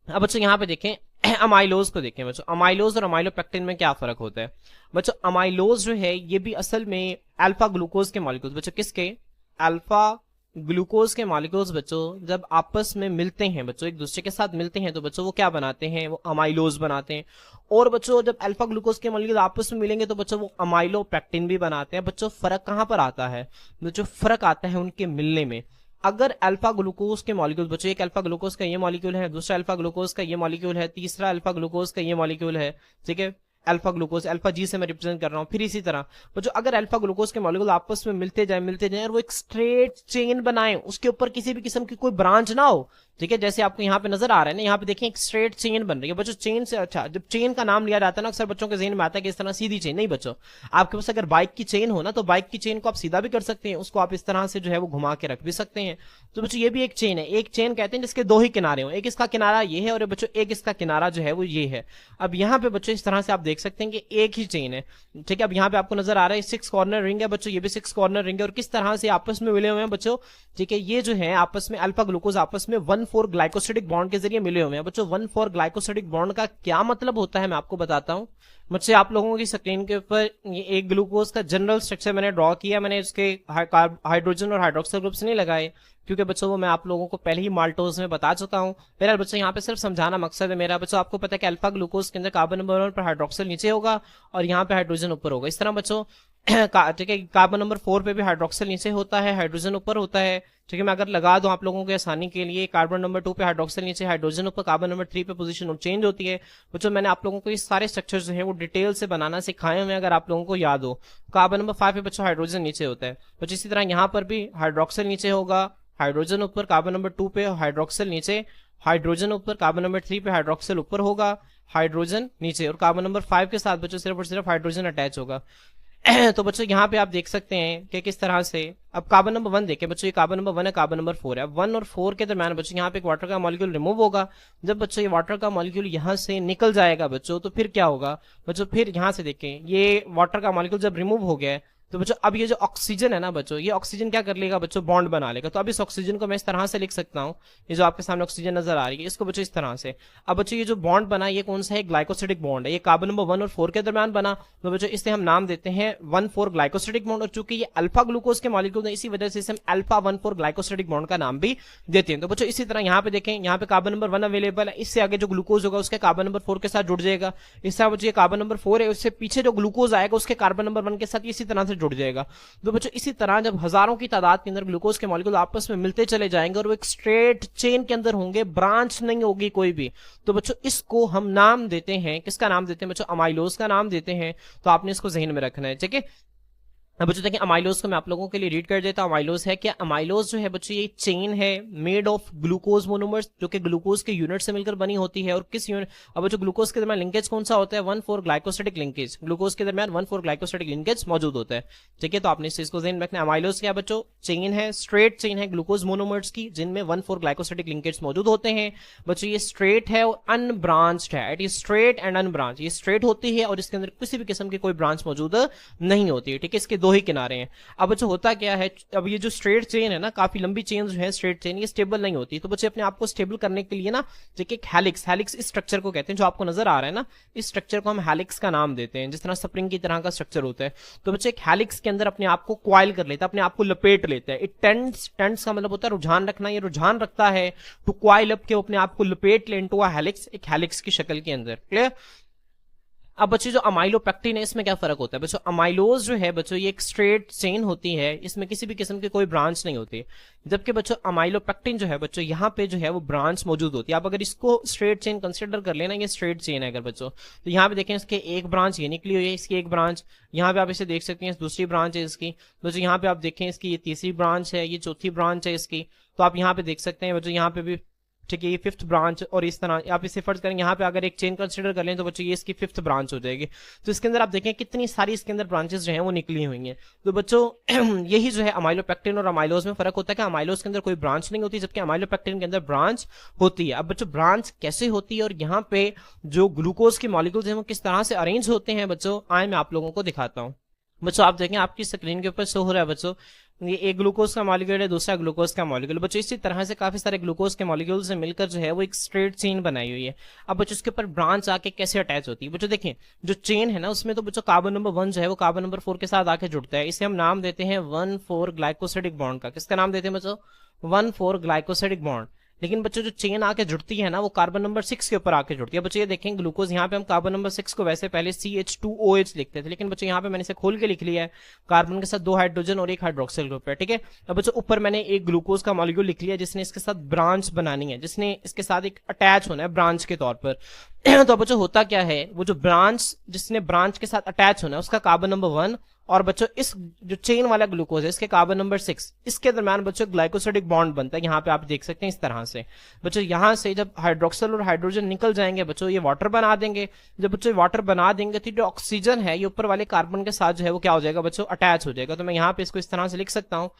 अब बच्चों यहाँ पे देखें अमाइलोज को देखें बच्चों, अमाइलोज और अमाइलोपेक्टिन में क्या फर्क होता है बच्चों? अमाइलोज जो है ये भी असल में अल्फा ग्लूकोज के मॉलिक्यूल्स बच्चों, किसके? अल्फा ग्लूकोज के मॉलिक्यूल्स बच्चों जब आपस में मिलते हैं बच्चों, एक दूसरे के साथ मिलते हैं तो बच्चों वो क्या बनाते हैं? वो अमाइलोज बनाते हैं। और बच्चों जब अल्फा ग्लूकोज के मॉलिक्यूल आपस में मिलेंगे तो बच्चों वो अमाइलोपेक्टिन भी बनाते हैं। बच्चों फर्क कहां पर आता है बच्चों? फर्क आता है उनके मिलने में। अगर अल्फा ग्लूकोज के मॉलिक्यूल बच्चों, एक अल्फा ग्लूकोज का ये मॉलिक्यूल है, दूसरा अल्फा ग्लूकोज का ये मॉलिक्यूल है, तीसरा अल्फा ग्लूकोज का ये मॉलिक्यूल है, ठीक है, अल्फा ग्लूकोज, अल्फा जी से मैं रिप्रेजेंट कर रहा हूं। फिर इसी तरह बच्चों अगर अल्फा ग्लूकोज के मॉलिक्यूल आपस में मिलते जाए और वो एक स्ट्रेट चेन बनाए, उसके ऊपर किसी भी किस्म की कोई ब्रांच ना हो, ठीक है, जैसे आपको यहाँ पे नजर आ रहा है ना, यहाँ पे देखें एक स्ट्रेट चेन बन रही है बच्चों। चेन से अच्छा, जब चेन का नाम लिया जाता है ना अक्सर बच्चों के ज़हन में आता है कि इस तरह सीधी चेन नहीं बच्चों। आपके पास अगर बाइक की चेन हो ना तो बाइक की चेन को आप सीधा भी कर सकते हैं, उसको आप इस तरह से जो है वो घुमा के रख भी सकते हैं। तो बच्चों ये भी एक चेन है। एक चेन कहते हैं जिसके दो ही किनारे हो, एक इसका किनारा ये है और बच्चों एक इसका किनारा जो है वो ये है। अब यहाँ पे बच्चों इस तरह से आप देख सकते हैं कि एक ही चेन है, ठीक है। अब यहाँ पे आपको नजर आ रहा है 6 कॉर्नर रिंग है बच्चों, ये भी 6 कॉर्नर रिंग है और किस तरह से आपस में मिले हुए हैं बच्चों, ठीक है। ये जो है आपस में अल्फा ग्लूकोज आपस में 1,4 ग्लाइकोसिडिक बॉन्ड के जरिए मिले हुए हैं बच्चों। 1,4 ग्लाइकोसिडिक बॉन्ड का क्या मतलब होता है मैं आपको बताता हूं। मुझसे आप लोगों की स्क्रीन के ऊपर ये एक ग्लूकोज का जनरल स्ट्रक्चर मैंने ड्रॉ किया। मैंने उसके हाइड्रोजन और हाइड्रोक्सिल ग्रुप्स नहीं लगाए क्योंकि बच्चों वो मैं आप लोगों को पहले ही माल्टोज में बता चुका हूं। मेरा बच्चों यहाँ पे सिर्फ समझाना मकसद है मेरा। बच्चों आपको पता है कि अल्फा ग्लूकोज के अंदर कार्बन नंबर 1 पर हाइड्रोक्सिल नीचे होगा और यहाँ पे हाइड्रोजन ऊपर होगा। इस तरह बच्चों ठीक है, कार्बन नंबर 4 पे भी हाइड्रोक्सिल नीचे होता है, हाइड्रोजन ऊपर होता है, ठीक है। मैं अगर लगा दूं आप लोगों के आसानी के लिए, कार्बन नंबर 2 पे हाइड्रोक्सिल नीचे, हाइड्रोजन ऊपर, कार्बन नंबर 3 पे पोजीशन चेंज होती है बच्चों। मैंने आप लोगों को ये सारे स्ट्रक्चर्स जो है वो डिटेल से बनाना सिखाए हुए, अगर आप लोगों को याद हो। कार्बन नंबर 5 पे बच्चों हाइड्रोजन नीचे होता है बच्चों। इसी तरह यहाँ पर भी हाइड्रोक्सिल नीचे होगा, हाइड्रोजन ऊपर, कार्बन नंबर 2 पे हाइड्रोक्सिल नीचे, हाइड्रोजन ऊपर, कार्बन नंबर 3 पे हाइड्रोक्सिल ऊपर होगा, हाइड्रोजन नीचे, और कार्बन नंबर 5 के साथ बच्चों सिर्फ और सिर्फ हाइड्रोजन अटैच होगा। तो बच्चों यहाँ पे आप देख सकते हैं कि किस तरह से, अब कार्बन नंबर 1 देखें बच्चों, ये कार्बन नंबर 1 है, कार्बन नंबर 4 है। 1 और 4 के दरम्यान बच्चों यहाँ पे एक वाटर का मॉलिक्यूल रिमूव होगा। जब बच्चों ये वाटर का मॉलिक्यूल यहाँ से निकल जाएगा बच्चों तो फिर क्या होगा बच्चों? फिर यहाँ से देखें ये वाटर का मॉलिक्यूल जब रिमूव हो गया है तो बच्चों अब ये जो ऑक्सीजन है ना बच्चों, ये ऑक्सीजन क्या कर लेगा बच्चों, बॉन्ड बना लेगा। तो अब इस ऑक्सीजन को मैं इस तरह से लिख सकता हूँ, ये जो आपके सामने ऑक्सीजन नजर आ रही है इसको बच्चों इस तरह से। अब बच्चों ये जो बॉन्ड बना ये कौन सा है, ग्लाइकोसिडिक बॉन्ड है, ये कार्बन नंबर 1 और 4 के दरमियान बना। तो बच्चों इसे हम नाम देते हैं 1,4 ग्लाइकोसिडिक बॉन्ड, और चूंकि ये अल्फा ग्लूकोज के मॉलिक्यूल है इसी वजह से इसे हम अल्फा 1,4 ग्लाइकोसिडिक बॉन्ड का नाम भी देते हैं। तो बच्चों इसी तरह यहाँ पे देखें, यहाँ पे कार्बन नंबर 1 अवेलेबल है, इससे आगे जो ग्लूकोज होगा उसके कार्बन नंबर 4 के साथ जुड़ जाएगा। इस तरह बच्चों ये कार्बन नंबर 4 है, उससे पीछे जो ग्लूकोज आएगा उसके कार्बन नंबर 1 के साथ इसी तरह से जुड़ जाएगा। तो बच्चों इसी तरह जब हजारों की तादाद के अंदर ग्लूकोज के मॉलिक्यूल आपस में मिलते चले जाएंगे और वो एक स्ट्रेट चेन के अंदर होंगे, ब्रांच नहीं होगी कोई भी, तो बच्चों इसको हम नाम देते हैं, किसका नाम देते हैं बच्चों, अमाइलोज का नाम देते हैं। तो आपने इसको जहन में रखना है, ठीक है। अब बच्चों देखिए अमाइलोज को मैं आप लोगों के लिए रीड कर देता हूं। अमाइलोज है क्या, अमाइलोज जो है बच्चों ये चेन है मेड ऑफ ग्लूकोज मोनोमर्स, जो कि ग्लूकोज के यूनिट से मिलकर बनी होती है। और किस यूनिट, अब बच्चों ग्लूकोज के दरमियान लिंकेज कौन सा होता है, 1,4 ग्लाइकोसिडिक लिंकेज, ग्लूकोज के दरमियान 1,4 ग्लाइकोसिडिक लिंकेज मौजूद होता है, ठीक है। तो आपने इस चीज को ध्यान में रखना है। अमाइलोज क्या बच्चों, चेन है, स्ट्रेट चेन है ग्लूकोज मोनोमर्स की, जिनमें 1,4 ग्लाइकोसिडिक लिंकेज मौजूद होते हैं। बच्चों ये स्ट्रेट है और अनब्रांच्ड है, it is straight and unbranch, ये स्ट्रेट होती है और इसके अंदर किसी भी किस्म की कोई ब्रांच मौजूद नहीं होती है, ठीक है। इसके दो ही किनारे हैं। अब बच्चों होता क्या है, अब ये जो स्ट्रेट चेन है ना, काफी लंबी चेन जो है स्ट्रेट चेन, ये स्टेबल नहीं होती। तो बच्चे अपने आप को स्टेबल करने के लिए ना देखिए एक हेलिक्स, हेलिक्स इस स्ट्रक्चर को कहते हैं जो आपको नजर आ रहा है ना, इस स्ट्रक्चर को हम हेलिक्स का नाम देते हैं, जिस तरह स्प्रिंग की तरह का स्ट्रक्चर होता है। तो बच्चे एक हेलिक्स के अंदर अपने आप को क्वाइल कर लेता है, अपने आप को लपेट लेता है। इट टेंड्स, टेंड्स का मतलब होता है रुझान रखना, ये रुझान रखता है टू क्वाइल अप, के अपने आप को लपेट ले इनटू अ हेलिक्स, एक हेलिक्स की शक्ल के अंदर, क्लियर। अब बच्चों जो अमाइलोपेक्टिन है इसमें क्या फर्क होता है बच्चों, अमाइलोज जो है बच्चों ये एक स्ट्रेट चेन होती है, इसमें किसी भी किस्म की कोई ब्रांच नहीं होती। जबकि बच्चों अमाइलोपेक्टिन जो है बच्चों यहाँ पे जो है वो ब्रांच मौजूद होती है। आप अगर इसको स्ट्रेट चेन कंसिडर कर लेना, ये स्ट्रेट चेन है अगर बच्चों, तो यहाँ पे देखें इसके एक ब्रांच ये निकली हुई है, इसकी एक ब्रांच यहाँ पे आप इसे देख सकते हैं, दूसरी ब्रांच है इसकी बच्चों, यहाँ पे आप देखें इसकी ये तीसरी ब्रांच है, ये चौथी ब्रांच है इसकी। तो आप यहाँ पे देख सकते हैं बच्चों, यहाँ पे भी ठीक है ये फिफ्थ ब्रांच, और इस तरह आप इसे फर्ज करें यहाँ पे अगर एक चेन कंसिडर कर लें तो बच्चों ये इसकी फिफ्थ ब्रांच हो जाएगी। तो इसके अंदर आप देखें कितनी सारी इसके अंदर ब्रांचेस जो हैं वो निकली हुई हैं। तो बच्चों यही जो है अमाइलोपेक्टिन और अमाइलोज में फर्क होता है कि अमाइलोज के अंदर कोई ब्रांच नहीं होती, जबकि अमाइलोपेक्टिन के अंदर ब्रांच होती है। अब बच्चों ब्रांच कैसे होती है और यहाँ पे जो ग्लूकोज के मॉलिक्यूल्स हैं वो किस तरह से अरेंज होते हैं बच्चों, आए मैं आप लोगों को दिखाता हूँ। बच्चों आप देखें आपकी स्क्रीन के ऊपर शो हो रहा है बच्चों, ये एक ग्लूकोज का मॉलिक्यूल है, दूसरा ग्लूकोज का मॉलिक्यूल। बच्चों इसी तरह से काफी सारे ग्लूकोज के मॉलिक्यूल से मिलकर जो है वो एक स्ट्रेट चेन बनाई हुई है। अब बच्चों इसके ऊपर ब्रांच आके कैसे अटैच होती है, बच्चों देखें जो चेन है ना उसमें तो बच्चों कार्बन नंबर 1 जो है वो कार्बन नंबर 4 के साथ आके जुड़ता है, इसे हम नाम देते हैं 1,4 ग्लाइकोसिडिक बॉन्ड का। किसका नाम देते हैं बच्चों, 1,4 ग्लाइकोसिडिक बॉन्ड। लेकिन बच्चों जो चेन आके जुड़ती है ना वो कार्बन नंबर 6 के ऊपर आके जुड़ती है। बच्चों ये देखें ग्लूकोज, यहाँ पे हम कार्बन नंबर 6 को वैसे पहले CH2OH लिखते थे, लेकिन बच्चों यहाँ पे मैंने इसे खोल के लिख लिया है, कार्बन के साथ 2 हाइड्रोजन और 1 हाइड्रोक्सिल ग्रुप है, ठीक है। अब बच्चों ऊपर मैंने एक ग्लूकोज का मॉलिक्यूल लिख लिया जिसने इसके साथ ब्रांच बनानी है, जिसने इसके साथ एक अटैच होना है ब्रांच के तौर पर। तो बच्चों होता क्या है, वो जो ब्रांच जिसने ब्रांच के साथ अटैच होना है उसका कार्बन नंबर 1, और बच्चों इस जो चेन वाला ग्लूकोज है इसके कार्बन नंबर 6, इसके दरमियान बच्चों ग्लाइकोसिडिक बॉन्ड बनता है। यहाँ पे आप देख सकते हैं इस तरह से बच्चों, यहाँ से जब हाइड्रोक्सिल और हाइड्रोजन निकल जाएंगे बच्चों ये वाटर बना देंगे। जब बच्चों वाटर बना देंगे तो जो ऑक्सीजन है ये ऊपर वाले कार्बन के साथ जो है वो क्या हो जाएगा बच्चों, अटैच हो जाएगा। तो मैं यहाँ पे इसको इस तरह से लिख सकता हूँ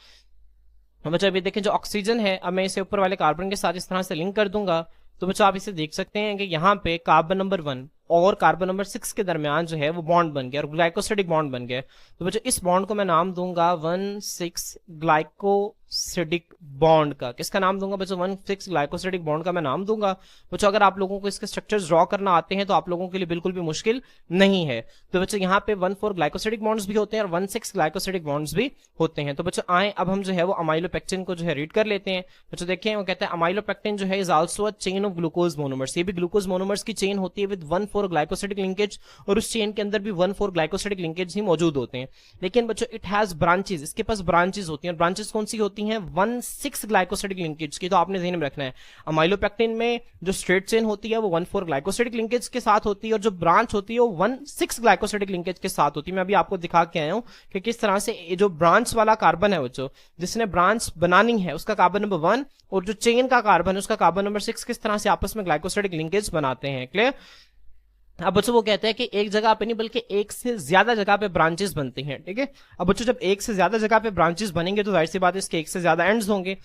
बच्चों, अभी देखें जो ऑक्सीजन है अब मैं इसे ऊपर वाले कार्बन के साथ इस तरह से लिंक कर दूंगा। तो बच्चों आप इसे देख सकते हैं कि यहाँ पे कार्बन नंबर 1 और कार्बन नंबर 6 के दरमियान जो है वो बॉन्ड बन गया और ग्लाइकोसिडिक बॉन्ड बन गया। तो बच्चों इस बॉन्ड को मैं नाम दूंगा 1,6 ग्लाइकोसिडिक बॉन्ड का। किसका नाम दूंगा बच्चों, 1,6 ग्लाइकोसिडिक बॉन्ड का मैं नाम दूंगा। बच्चों अगर आप लोगों को इसके स्ट्रक्चर्स ड्रॉ करना आते हैं तो आप लोगों के लिए बिल्कुल भी मुश्किल नहीं है। तो बच्चों यहाँ पे 1,4 ग्लाइकोसिडिक बॉन्ड्स भी होते हैं और 1,6 ग्लाइकोसिडिक बॉन्ड्स भी होते हैं। तो बच्चों आए अब हम जो है वो अमाइलोपेक्टिन को जो है रीड कर लेते हैं। बच्चों देखिए वो कहते हैं अमाइलोपेक्टिन जो है is also a chain of glucose monomers, ये भी ग्लूकोज मोनोमर्स की चेन होती है विद 1,4 ग्लाइकोसिडिक लिंकेज, और उस चेन के अंदर भी 1,4 ग्लाइकोसिडिक लिंकेज ही मौजूद होते हैं। लेकिन बच्चों इट हैज ब्रांचेस, इसके पास ब्रांचेस होती हैं, और ब्रांचेस कौन सी होती हैं, 1,6 ग्लाइकोसिडिक लिंकेज की। तो आपने ध्यान में रखना है अमाइलोपेक्टिन में जो स्ट्रेट चेन होती है वो 1,4 ग्लाइकोसिडिक लिंकेज के साथ होती है, और जो ब्रांच होती है वो 1,6 ग्लाइकोसिडिक लिंकेज के साथ होती है। मैं अभी आपको दिखा के आया हूं कि किस तरह से जो ब्रांच वाला कार्बन है बच्चों, जिसने ब्रांच बनानी है उसका कार्बन नंबर 1, और जो चेन का कार्बन है उसका कार्बन नंबर 6 किस तरह से आपस में ग्लाइकोसिडिक लिंकेज बनाते हैं, क्लियर। अब बच्चों वो कहते हैं कि एक जगह पे नहीं बल्कि एक से ज्यादा जगह पे ब्रांचेस बनती हैं, ठीक है। अब बच्चों जब एक से ज्यादा जगह पे ब्रांचेस बनेंगे तो जाहिर सी बात है इसके एक से ज्यादा एंड्स होंगे।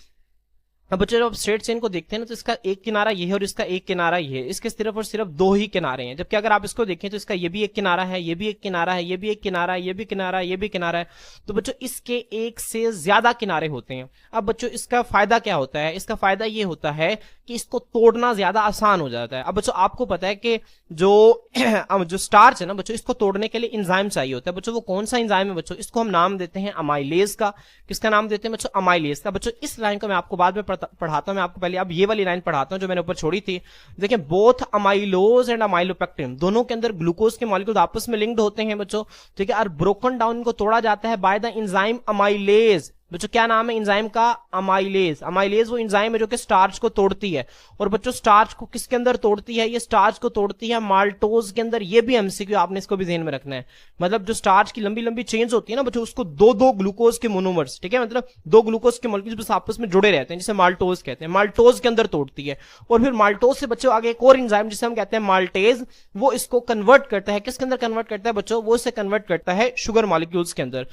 अब बच्चों जब आप स्ट्रेट चेन को देखते हैं ना तो इसका एक किनारा ये है और इसका एक किनारा ये है, इसके सिर्फ और सिर्फ दो ही किनारे हैं। जबकि अगर आप इसको देखें तो इसका ये भी एक किनारा है, ये भी एक किनारा है, ये भी एक किनारा है, ये भी किनारा है, ये भी किनारा है। तो बच्चों इसके एक से ज्यादा किनारे होते हैं। अब बच्चों इसका फायदा क्या होता है? इसका फायदा ये होता है कि इसको तोड़ना ज्यादा आसान हो जाता है। अब बच्चों आपको पता है कि जो जो स्टार्च है ना बच्चों, इसको तोड़ने के लिए इंजाइम चाहिए होता है। बच्चों वो कौन सा इंजाइम है बच्चों? इसको हम नाम देते हैं अमाइलेज का। किसका नाम देते हैं बच्चों? अमाइलेज का। बच्चों इस लाइन को मैं आपको बाद में पढ़ाता हूं। मैं आपको पहले अब ये वाली लाइन पढ़ाता हूं जो मैंने ऊपर छोड़ी थी। देखिए, बोथ अमाइलोज एंड अमाइलोपेक्टिन दोनों के अंदर ग्लूकोज के मॉलिक्यूल आपस में लिंक्ड होते हैं बच्चों, ठीक है। और ब्रोकन डाउन इनको तोड़ा जाता है बाय द एंजाइम अमाइलेज। बच्चों क्या नाम है एंजाइम का? अमाइलेज। अमाइलेज वो एंजाइम है जो कि स्टार्च को तोड़ती है। और बच्चों स्टार्च को किसके अंदर तोड़ती है? ये स्टार्च को तोड़ती है माल्टोज के अंदर। ये भी एमसीक्यू, आपने इसको भी ध्यान में रखना है। मतलब जो स्टार्च की लंबी लंबी चेन्स होती है ना बच्चों, उसको दो दो ग्लूकोज के मोनोमर्स, ठीक है, मतलब दो ग्लूकोज के मॉलिक्यूल्स बस आपस में जुड़े रहते हैं, जिसे माल्टोज कहते हैं। माल्टोज के अंदर तोड़ती है। और फिर माल्टोज से बच्चों आगे एक और एंजाइम जिसे हम कहते हैं माल्टेज, वो इसको कन्वर्ट करता है। किसके अंदर कन्वर्ट करता है बच्चों? वो इसे कन्वर्ट करता है शुगर मॉलिक्यूल्स के अंदर।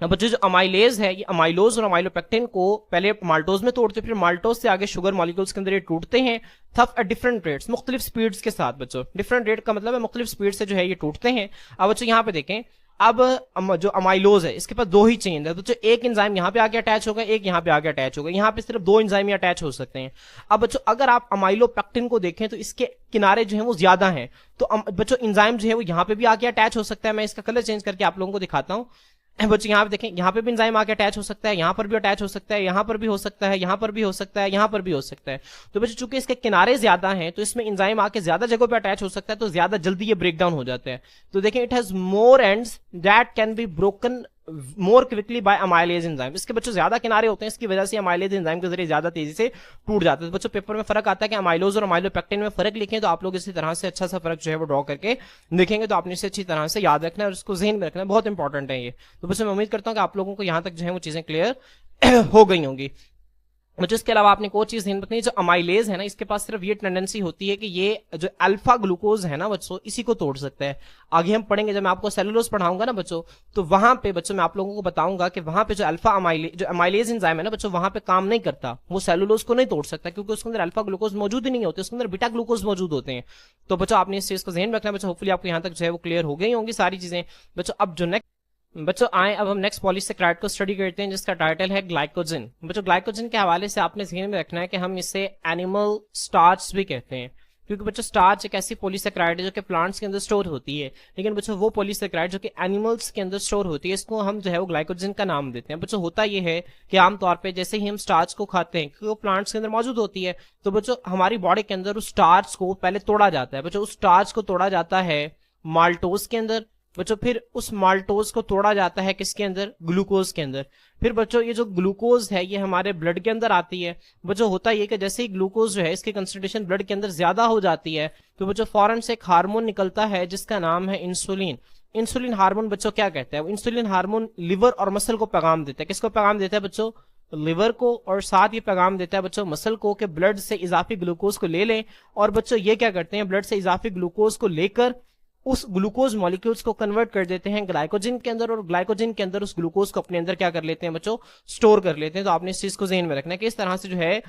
अब बच्चों जो अमाइलेज है, ये अमाइलोज और अमाइलोपेक्टिन को पहले माल्टोज में तोड़ते हैं, फिर माल्टोज से आगे शुगर मॉलिक्यूल्स के अंदर ये टूटते हैं थफ एट डिफरेंट रेट्स, मुख्तलिफ स्पीड्स के साथ। बच्चों डिफरेंट रेट का मतलब है मुख्तलिफ स्पीड से जो है ये टूटते हैं। अब बच्चों यहाँ पे देखें, अब जो अमाइलोज है इसके पास दो ही चेन है। बच्चों एक एंजाइम यहाँ पे आके अटैच होगा, एक यहाँ पे आके अटैच होगा। यहाँ पे सिर्फ दो एंजाइम ही अटैच हो सकते हैं। अब बच्चों अगर आप अमाइलोपेक्टिन को देखें तो इसके किनारे जो है वो ज्यादा हैं। तो बच्चों एंजाइम जो है वो यहाँ पे भी आके अटैच हो सकता है। मैं इसका कलर चेंज करके आप लोगों को दिखाता हूँ। बच्चों यहाँ पे देखें, यहाँ पे भी एंजाइम आके अटैच हो सकता है, यहाँ पर भी अटैच हो सकता है, यहाँ पर भी हो सकता है, यहाँ पर भी हो सकता है, यहाँ पर भी हो सकता है। तो बच्चों चूंकि इसके किनारे ज्यादा हैं तो इसमें एंजाइम आके ज्यादा जगहों पे अटैच हो सकता है, तो ज्यादा जल्दी ये ब्रेक डाउन हो जाते हैं। तो देखें, it has more ends that can be broken more quickly by amylase enzyme. इसके बच्चों ज्यादा किनारे होते हैं, इसकी वजह से अमाइलेज एंजाइम के जरिए ज्यादा तेजी से टूट जाते हैं। तो बच्चों पेपर में फर्क आता है कि अमाइलोज और अमाइलोपेक्टिन में फर्क लिखें, तो आप लोग इसी तरह से अच्छा सा फर्क जो है वो ड्रॉ करके लिखेंगे, तो आपने इसे अच्छी तरह से याद रखना है और उसको ज़हन में रखना है, बहुत इंपॉर्टेंट है ये। तो बच्चों मैं उम्मीद करता हूँ कि आप लोगों को यहाँ तक जो है वो चीजें क्लियर हो गई होंगी। मुझे इसके अलावा आपने एक और चीज ध्यान रखनी है, जो अमाइलेज है ना इसके पास सिर्फ ये टेंडेंसी होती है कि ये जो अल्फा ग्लूकोज है ना बच्चों, इसी को तोड़ सकता है। आगे हम पढ़ेंगे, जब मैं आपको सेलुलोज पढ़ाऊंगा ना बच्चों, तो वहां पे बच्चों मैं आप लोगों को बताऊंगा कि वहां पे जो अमाइलेज एंजाइम है ना बच्चों, वहां पे काम नहीं करता, वो सेलुलोज को नहीं तोड़ सकता, क्योंकि उसके अंदर अल्फा ग्लूकोज मौजूद ही नहीं होते, उसके अंदर बीटा ग्लूकोज मौजूद होते हैं। तो बच्चों आपने इस चीज को ध्यान रखना है बच्चों। होपफुली आपको यहाँ तक जो है वो क्लियर हो गई होंगी सारी चीजें बच्चों। अब जो नेक्स्ट बच्चों आए, अब हम नेक्स्ट पॉलीसेकेराइड को स्टडी करते हैं, जिसका टाइटल है ग्लाइकोजन। बच्चों ग्लाइकोजन के हवाले से आपने ध्यान में रखना है कि हम इसे एनिमल स्टार्च भी कहते हैं, क्योंकि बच्चों स्टार्च एक ऐसी पॉलीसेकेराइड है जो कि प्लांट्स के अंदर स्टोर होती है, लेकिन बच्चों वो पॉलीसेकेराइड जो कि एनिमल्स के अंदर स्टोर होती है, इसको हम जो है वो ग्लाइकोजन का नाम देते हैं। बच्चों होता ये है कि आमतौर पर जैसे ही हम स्टार्च को खाते हैं, क्योंकि वो प्लांट्स के अंदर मौजूद होती है, तो बच्चों हमारी बॉडी के अंदर उस स्टार्च को पहले तोड़ा जाता है। बच्चों उस स्टार्च को तोड़ा जाता है माल्टोज के अंदर बच्चों, फिर उस माल्टोज को तोड़ा जाता है किसके अंदर? ग्लूकोज के अंदर। फिर बच्चों ये जो ग्लूकोज है ये हमारे ब्लड के अंदर आती है। बच्चों होता ये कि जैसे ही ग्लूकोज जो है इसकी कंसंट्रेशन ब्लड के अंदर ज्यादा हो जाती है, तो बच्चों फौरन से एक हार्मोन निकलता है जिसका नाम है इंसुलिन। इंसुलिन हार्मोन बच्चों क्या कहते हैं? इंसुलिन हार्मोन लिवर और मसल को पैगाम देता है। किसको पैगाम देता है बच्चों? लिवर को। और साथ ही पैगाम देता है बच्चों मसल को कि ब्लड से इजाफी ग्लूकोज को ले लें। और बच्चों ये क्या करते हैं? ब्लड से इजाफी ग्लूकोज को लेकर उस ग्लूकोज मॉलिक्यूल्स को कन्वर्ट कर देते हैं ग्लाइकोजन के अंदर, और ग्लाइकोजन के अंदर उस ग्लूकोज को अपने अंदर क्या कर लेते हैं बच्चों? स्टोर कर लेते हैं। तो आपने इस चीज को ध्यान में रखना है कि इस तरह से जो है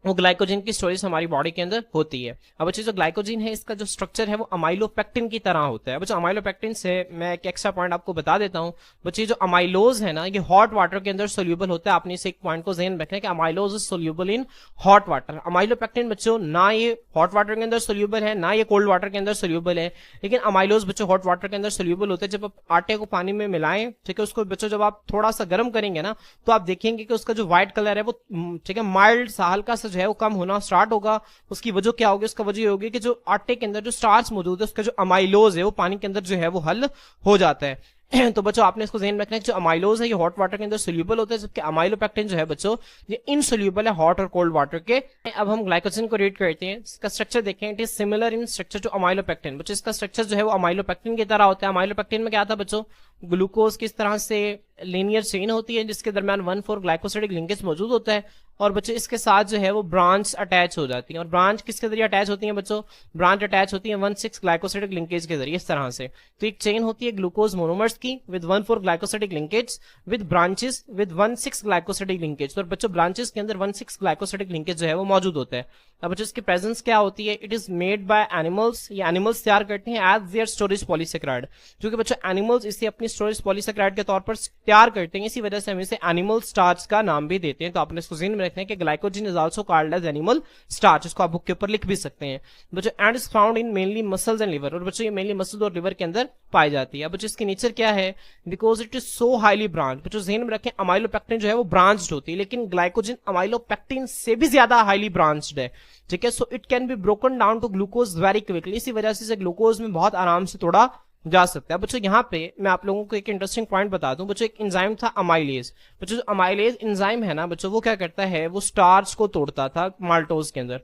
वो ग्लाइकोजन की स्टोरेज हमारी बॉडी के अंदर होती है। अब बच्चों जो ग्लाइकोजन है इसका जो स्ट्रक्चर है वो अमाइलोपेक्टिन की तरह होता है। बच्चों अमाइलोपेक्टिन से मैं एक एक्स्ट्रा पॉइंट आपको बता देता हूं। बच्चों जो अमाइलोज है ना ये हॉट वाटर के अंदर सोल्यूबल होता है। आपने इसे एक पॉइंट को ध्यान रखना है कि amylose is soluble in hot water. Amylopectin बच्चों ना ये हॉट वाटर के अंदर सोल्यूबल है ना ये कोल्ड वाटर के अंदर सोल्यूबल है, लेकिन अमाइलोज बच्चों हॉट वाटर के अंदर सोल्यूबल होते हैं। जब आप आटे को पानी में मिलाएं, ठीक है, उसको बच्चों जब आप थोड़ा सा गर्म करेंगे ना, तो आप देखेंगे कि उसका जो व्हाइट कलर है वो ठीक है माइल्ड सा हल्का सा जो है वो कम होना स्टार्ट होगा। उसकी वजह क्या होगी? उसका वजह होगी कि जो आटे के अंदर जो स्टार्च मौजूद है उसका जो अमाइलोज है वो पानी के अंदर जो है वो हल हो जाता है। तो बच्चों आपने इसको ध्यान रखना है कि जो अमाइलोज है ये हॉट वाटर के अंदर सोल्यूबल होता है, जबकि अमाइलोपेक्टिन जो है बच्चों ये इनसोल्यूबल है हॉट और कोल्ड वाटर के। अब हम ग्लाइकोजन को रीड करते हैं। इसका स्ट्रक्चर देखें, it is similar in structure to amylopectin. बच्चों इसका स्ट्रक्चर जो है वो अमाइलोपेक्टिन की तरह होता है। अमाइलोपेक्टिन में क्या था बच्चों? ग्लूकोज किस तरह से लीनियर चेन होती है जिसके दरमियान 1,4 ग्लाइकोसिडिक लिंकेज मौजूद होता है, और बच्चों इसके साथ जो है वो ब्रांच अटैच हो जाती है। और ब्रांच किसके जरिए अटैच होती है बच्चों? ब्रांच अटैच होती है 1,6 ग्लाइकोसिडिक लिंकेज के जरिए, इस तरह से। तो एक चेन होती है ग्लूकोज मोनोमर्स की with 1,4 glycosidic linkage with branches with 1,6 glycosidic linkage. तो बच्चों ब्रांचेस के अंदर 1,6 ग्लाइकोसिडिक लिंकेज जो है वो मौजूद होता है। अब बच्चों इसकी प्रेजेंस क्या होती है? It is made by animals, ये एनिमल्स तैयार करते हैं एज देयर स्टोरेज पॉलीसेकेराइड, क्योंकि बच्चों एनिमल्स इसे अपनी स्टोरेज पॉलीसेकेराइड के तौर पर तैयार करते हैं, इसी वजह से हम इसे एनिमल स्टार्च का नाम भी देते हैं। तो आपने इसको ज़हन में रखना है कि glycogen is also called as animal starch, इसको आप बुक के ऊपर लिख भी सकते हैं बच्चों। And is found in mainly muscles and liver, और बच्चों ये मेनली मसल और लिवर के अंदर पाई जाती है। अब बच्चों इसकी नेचर क्या है? Because it is so highly branch, बच्चों ज़हन में रखें अमाइलोपेक्टिन जो है वो ब्रांच्ड होती है, लेकिन ग्लाइकोजन अमाइलोपेक्टिन से भी ज्यादा हाईली ब्रांच्ड है, ठीक है। So it can be broken down to glucose very quickly, इसी वजह से इसे ग्लूकोज में बहुत आराम से तोड़ा जा सकता है। बच्चों यहाँ पे मैं आप लोगों को एक इंटरेस्टिंग पॉइंट बता दूं बच्चों, एक एंजाइम था अमाइलेज। बच्चों जो अमाइलेज एंजाइम है ना बच्चों, वो क्या करता है? वो स्टार्च को तोड़ता था माल्टोज के अंदर,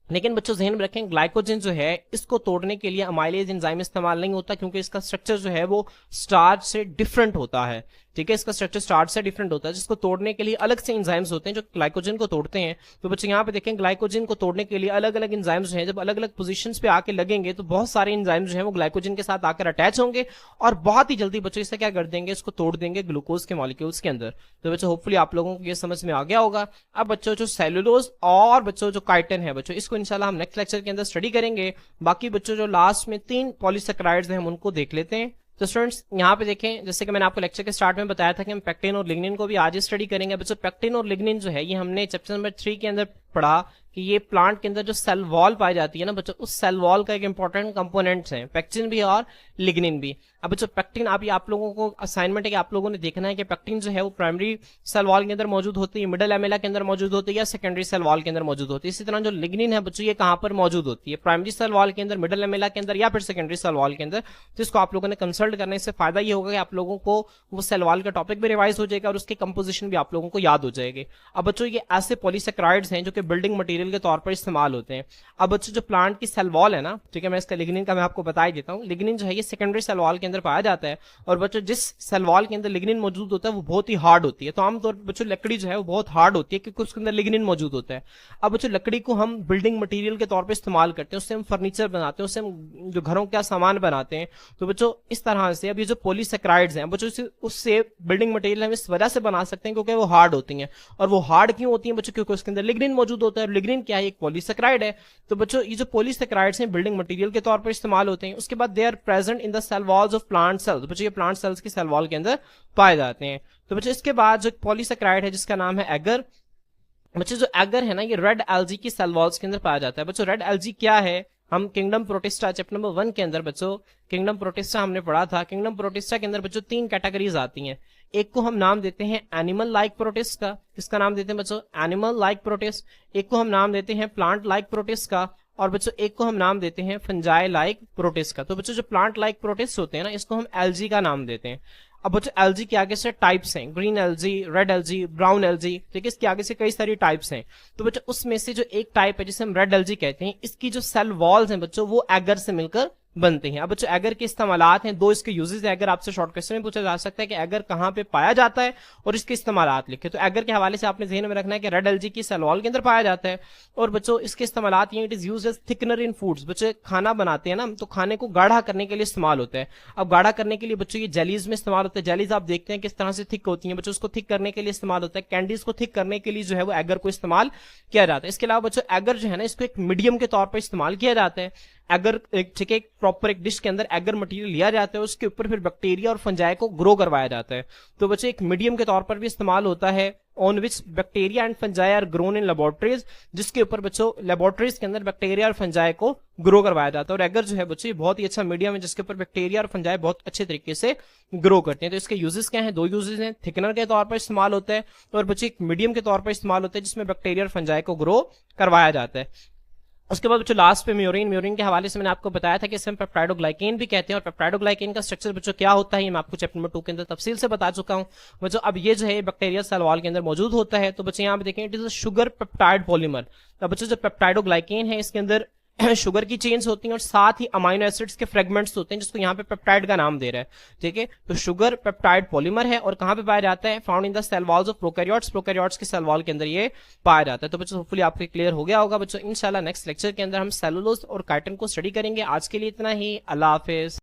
लेकिन बच्चों ज़हन में रखें ग्लाइकोजन जो है इसको तोड़ने के लिए अमाइलेज एंजाइम इस्तेमाल नहीं होता, क्योंकि इसका स्ट्रक्चर जो है वो स्टार्च से डिफरेंट होता है, ठीक है। इसका स्ट्रक्चर स्टार्च से डिफरेंट होता है, जिसको तोड़ने के लिए अलग से एंजाइम्स होते हैं जो ग्लाइकोजन को तोड़ते हैं। तो बच्चों यहाँ पे देखें ग्लाइकोजन को तोड़ने के लिए अलग अलग एंजाइम्स जो हैं जब अलग अलग पोजीशंस पे आके लगेंगे तो बहुत सारे एंजाइम्स जो हैं वो ग्लाइकोजन के साथ आकर अटैच होंगे और बहुत ही जल्दी बच्चों इसे क्या कर देंगे? इसको तोड़ देंगे ग्लूकोज के मॉलिक्यूल्स के अंदर। तो बच्चों होपफुली आप लोगों को ये समझ में आ गया होगा। अब बच्चों जो सेलुलोज और बच्चों जो काइटिन है बच्चों, इसको इंशाल्लाह हम नेक्स्ट लेक्चर के अंदर स्टडी करेंगे। बाकी बच्चों जो लास्ट में 3 पॉलीसेकेराइड्स हैं हम उनको देख लेते हैं। तो स्टूडेंट्स यहाँ पे देखें, जैसे कि मैंने आपको लेक्चर के स्टार्ट में बताया था कि हम पेक्टिन और लिग्निन को भी आज ही स्टडी करेंगे। बच्चों पेक्टिन और लिग्निन जो है ये हमने चैप्टर नंबर 3 के अंदर पढ़ा कि ये प्लांट के अंदर जो सेल वॉल पाई जाती है ना बच्चों, उस सेल वॉल का एक इंपॉर्टेंट कंपोनेंट्स हैं, पेक्टिन भी और लिग्निन भी। अब बच्चों पेक्टिन आप लोगों को असाइनमेंट है कि आप लोगों ने देखना है कि पेक्टिन जो है वो प्राइमरी सेल वॉल के अंदर मौजूद होती है, मिडल लैमेला के अंदर मौजूद होती है या सेकेंडरी सेल वॉल के अंदर मौजूद होती है। इसी तरह जो लिग्निन है बच्चों ये कहां पर मौजूद होती है? प्राइमरी सेल वॉल के अंदर, मिडल लैमेला के अंदर या फिर सेकेंडरी सेल वॉल के अंदर। तो इसको आप लोगों ने कंसल्ट करने से फायदा ये होगा कि आप लोगों को वो सेल वॉल का टॉपिक भी रिवाइज हो जाएगा और उसकी कंपोजिशन भी आप लोगों को याद हो जाएगी। अब बच्चों ये ऐसे पॉलीसेकेराइड्स हैं जो कि बिल्डिंग मटेरियल के तौर पर इस्तेमाल होते हैं। अब बच्चों जो प्लांट की सेल वॉल है ना, ठीक है, मैं इसका लिग्निन का मैं आपको बता ही देता हूँ। लिग्निन जो है ये सेकेंडरी सेल वॉल के अंदर पाया जाता है, और बच्चों जिस सेल वॉल के अंदर लिग्निन मौजूद होता है वो बहुत ही हार्ड होती है। तो आमतौर पर बच्चों लकड़ी जो है वो बहुत हार्ड होती है क्योंकि उसके अंदर लिग्निन मौजूद होता है। अब बच्चों लकड़ी को हम बिल्डिंग मटेरियल के तौर पर इस्तेमाल करते हैं, उससे हम फर्नीचर बनाते हैं, उससे हम जो घरों का सामान बनाते हैं। तो बच्चों इस तरह से अब ये जो पॉलीसेकेराइड्स हैं बच्चों उससे बिल्डिंग मटेरियल हम इस वजह से बना सकते हैं क्योंकि वो हार्ड होती हैं। और वो हार्ड क्यों होती हैं बच्चों? क्योंकि उसके अंदर लिग्निन मौजूद होता है, और लिग्निन क्या है? एक पॉलीसेकेराइड है। तो बच्चों ये जो पॉलीसेकेराइड्स हैं बिल्डिंग मटेरियल के तौर पर इस्तेमाल होते हैं। उसके बाद they are present in the cell walls of plant cells, बच्चों ये प्लांट सेल्स की सेल वॉल के अंदर पाए जाते हैं। तो बच्चों इसके बाद जो पॉलीसेकेराइड है जिसका नाम है एगर, बच्चों जो एगर है ना ये रेड एल्गी की सेल वॉल्स के अंदर पाया जाता है। बच्चों रेड एल्गी क्या है? हम किंगडम प्रोटिस्टा चैप्टर नंबर 1 के अंदर बच्चों किंगडम प्रोटिस्टा हमने पढ़ा था। किंगडम प्रोटिस्टा के अंदर बच्चों 3 कैटेगरीज आती हैं। एक को हम नाम देते हैं एनिमल लाइक प्रोटिस्ट का, किसका नाम देते हैं बच्चों? Animal like protist. एक को हम नाम देते हैं प्लांट लाइक प्रोटिस्ट का, और बच्चों एक को हम नाम देते हैं फंजाई लाइक प्रोटिस्ट का। तो बच्चों जो प्लांट लाइक प्रोटिस्ट होते हैं ना इसको हम एल्जी का नाम देते हैं। अब बच्चों एल्जी के आगे से टाइप्स हैं, green algae, red algae, brown algae, ठीक है, इसके आगे से कई सारी टाइप्स हैं। तो बच्चों उसमें से जो एक टाइप है जिसे हम रेड एल्जी कहते हैं, इसकी जो सेल वॉल्स हैं बच्चों वो एगर से मिलकर बनते हैं। अब बच्चों एगर के इस्तेमालात हैं, 2 इसके यूजेस है। एगर आपसे शॉर्ट क्वेश्चन में पूछा जा सकता है कि एगर कहां पे पाया जाता है और इसके इस्तेमालात लिखे। तो एगर के हवाले से आपने ज़हन में रखना है कि रेड एल्जी की सेल वॉल के अंदर पाया जाता है, और बच्चों इसके इस्तेमालात ये it is used as thickener in foods. बच्चे खाना बनाते हैं ना तो खाने को गाढ़ा करने के लिए इस्तेमाल होता है। अब गाढ़ा करने के लिए बच्चों ये जेलीज में इस्तेमाल होता है। जेलीज आप देखते हैं किस तरह से थिक होती है, बच्चों उसको थिक करने के लिए इस्तेमाल होता है। कैंडीज को थिक करने के लिए जो है वो एगर को इस्तेमाल किया जाता है। इसके अलावा बच्चों एगर जो है ना इसको एक मीडियम के तौर पर इस्तेमाल किया जाता है। एगर ठीक है, प्रॉपर एक डिश के अंदर एगर मटेरियल लिया जाता है, उसके ऊपर फिर बैक्टीरिया और फंजाई को ग्रो करवाया जाता है। तो बच्चे एक मीडियम के तौर पर भी इस्तेमाल होता है, on which bacteria and fungi are grown in laboratories, जिसके ऊपर बच्चों लेबोरेटरीज के अंदर बैक्टीरिया और फंजाई को ग्रो करवाया जाता है। और एगर जो है बच्चों बहुत ही अच्छा मीडियम है जिसके ऊपर बैक्टीरिया और फंजाई बहुत अच्छे तरीके से ग्रो करते हैं। तो इसके यूजेस क्या हैं? 2 यूजेस हैं, थिकनर के तौर पर इस्तेमाल होता है और बच्चे एक मीडियम के तौर पर इस्तेमाल होता है जिसमें बैक्टीरिया और फंजाई को ग्रो करवाया जाता है। उसके बाद बच्चों लास्ट पे म्यूरिन के हवाले से मैंने आपको बताया था कि इसे हम पेप्टाइडोग्लाइकेन भी कहते हैं, और पेप्टाइडोग्लाइकेन का स्ट्रक्चर बच्चों क्या होता है ये मैं आपको चैप्टर नंबर 2 के अंदर तफसील से बता चुका हूं बच्चों। अब ये जो है बैक्टीरिया सेल वॉल के अंदर मौजूद होता है। तो बच्चों यहाँ पे देखें it is a sugar peptide polymer. अब बच्चों जो पेप्टाइडोग्लाइकेन है इसके अंदर शुगर की चेन्स होती हैं और साथ ही अमाइनो एसिड्स के फ्रेगमेंट्स होते हैं जिसको यहाँ पे पेप्टाइड का नाम दे रहा है। ठीक है, तो शुगर पेप्टाइड पॉलीमर है और कहाँ पे पाया जाता है? Found in the cell walls of prokaryotes. Prokaryotes के सेल वॉल के अंदर ये पाया जाता है। तो बच्चों होपफुली आपको क्लियर हो गया होगा। बच्चों इंशाल्लाह नेक्स्ट लेक्चर के अंदर हम सेलुलोज और काइटिन को स्टडी करेंगे। आज के लिए इतना ही। अल्लाह हाफिज।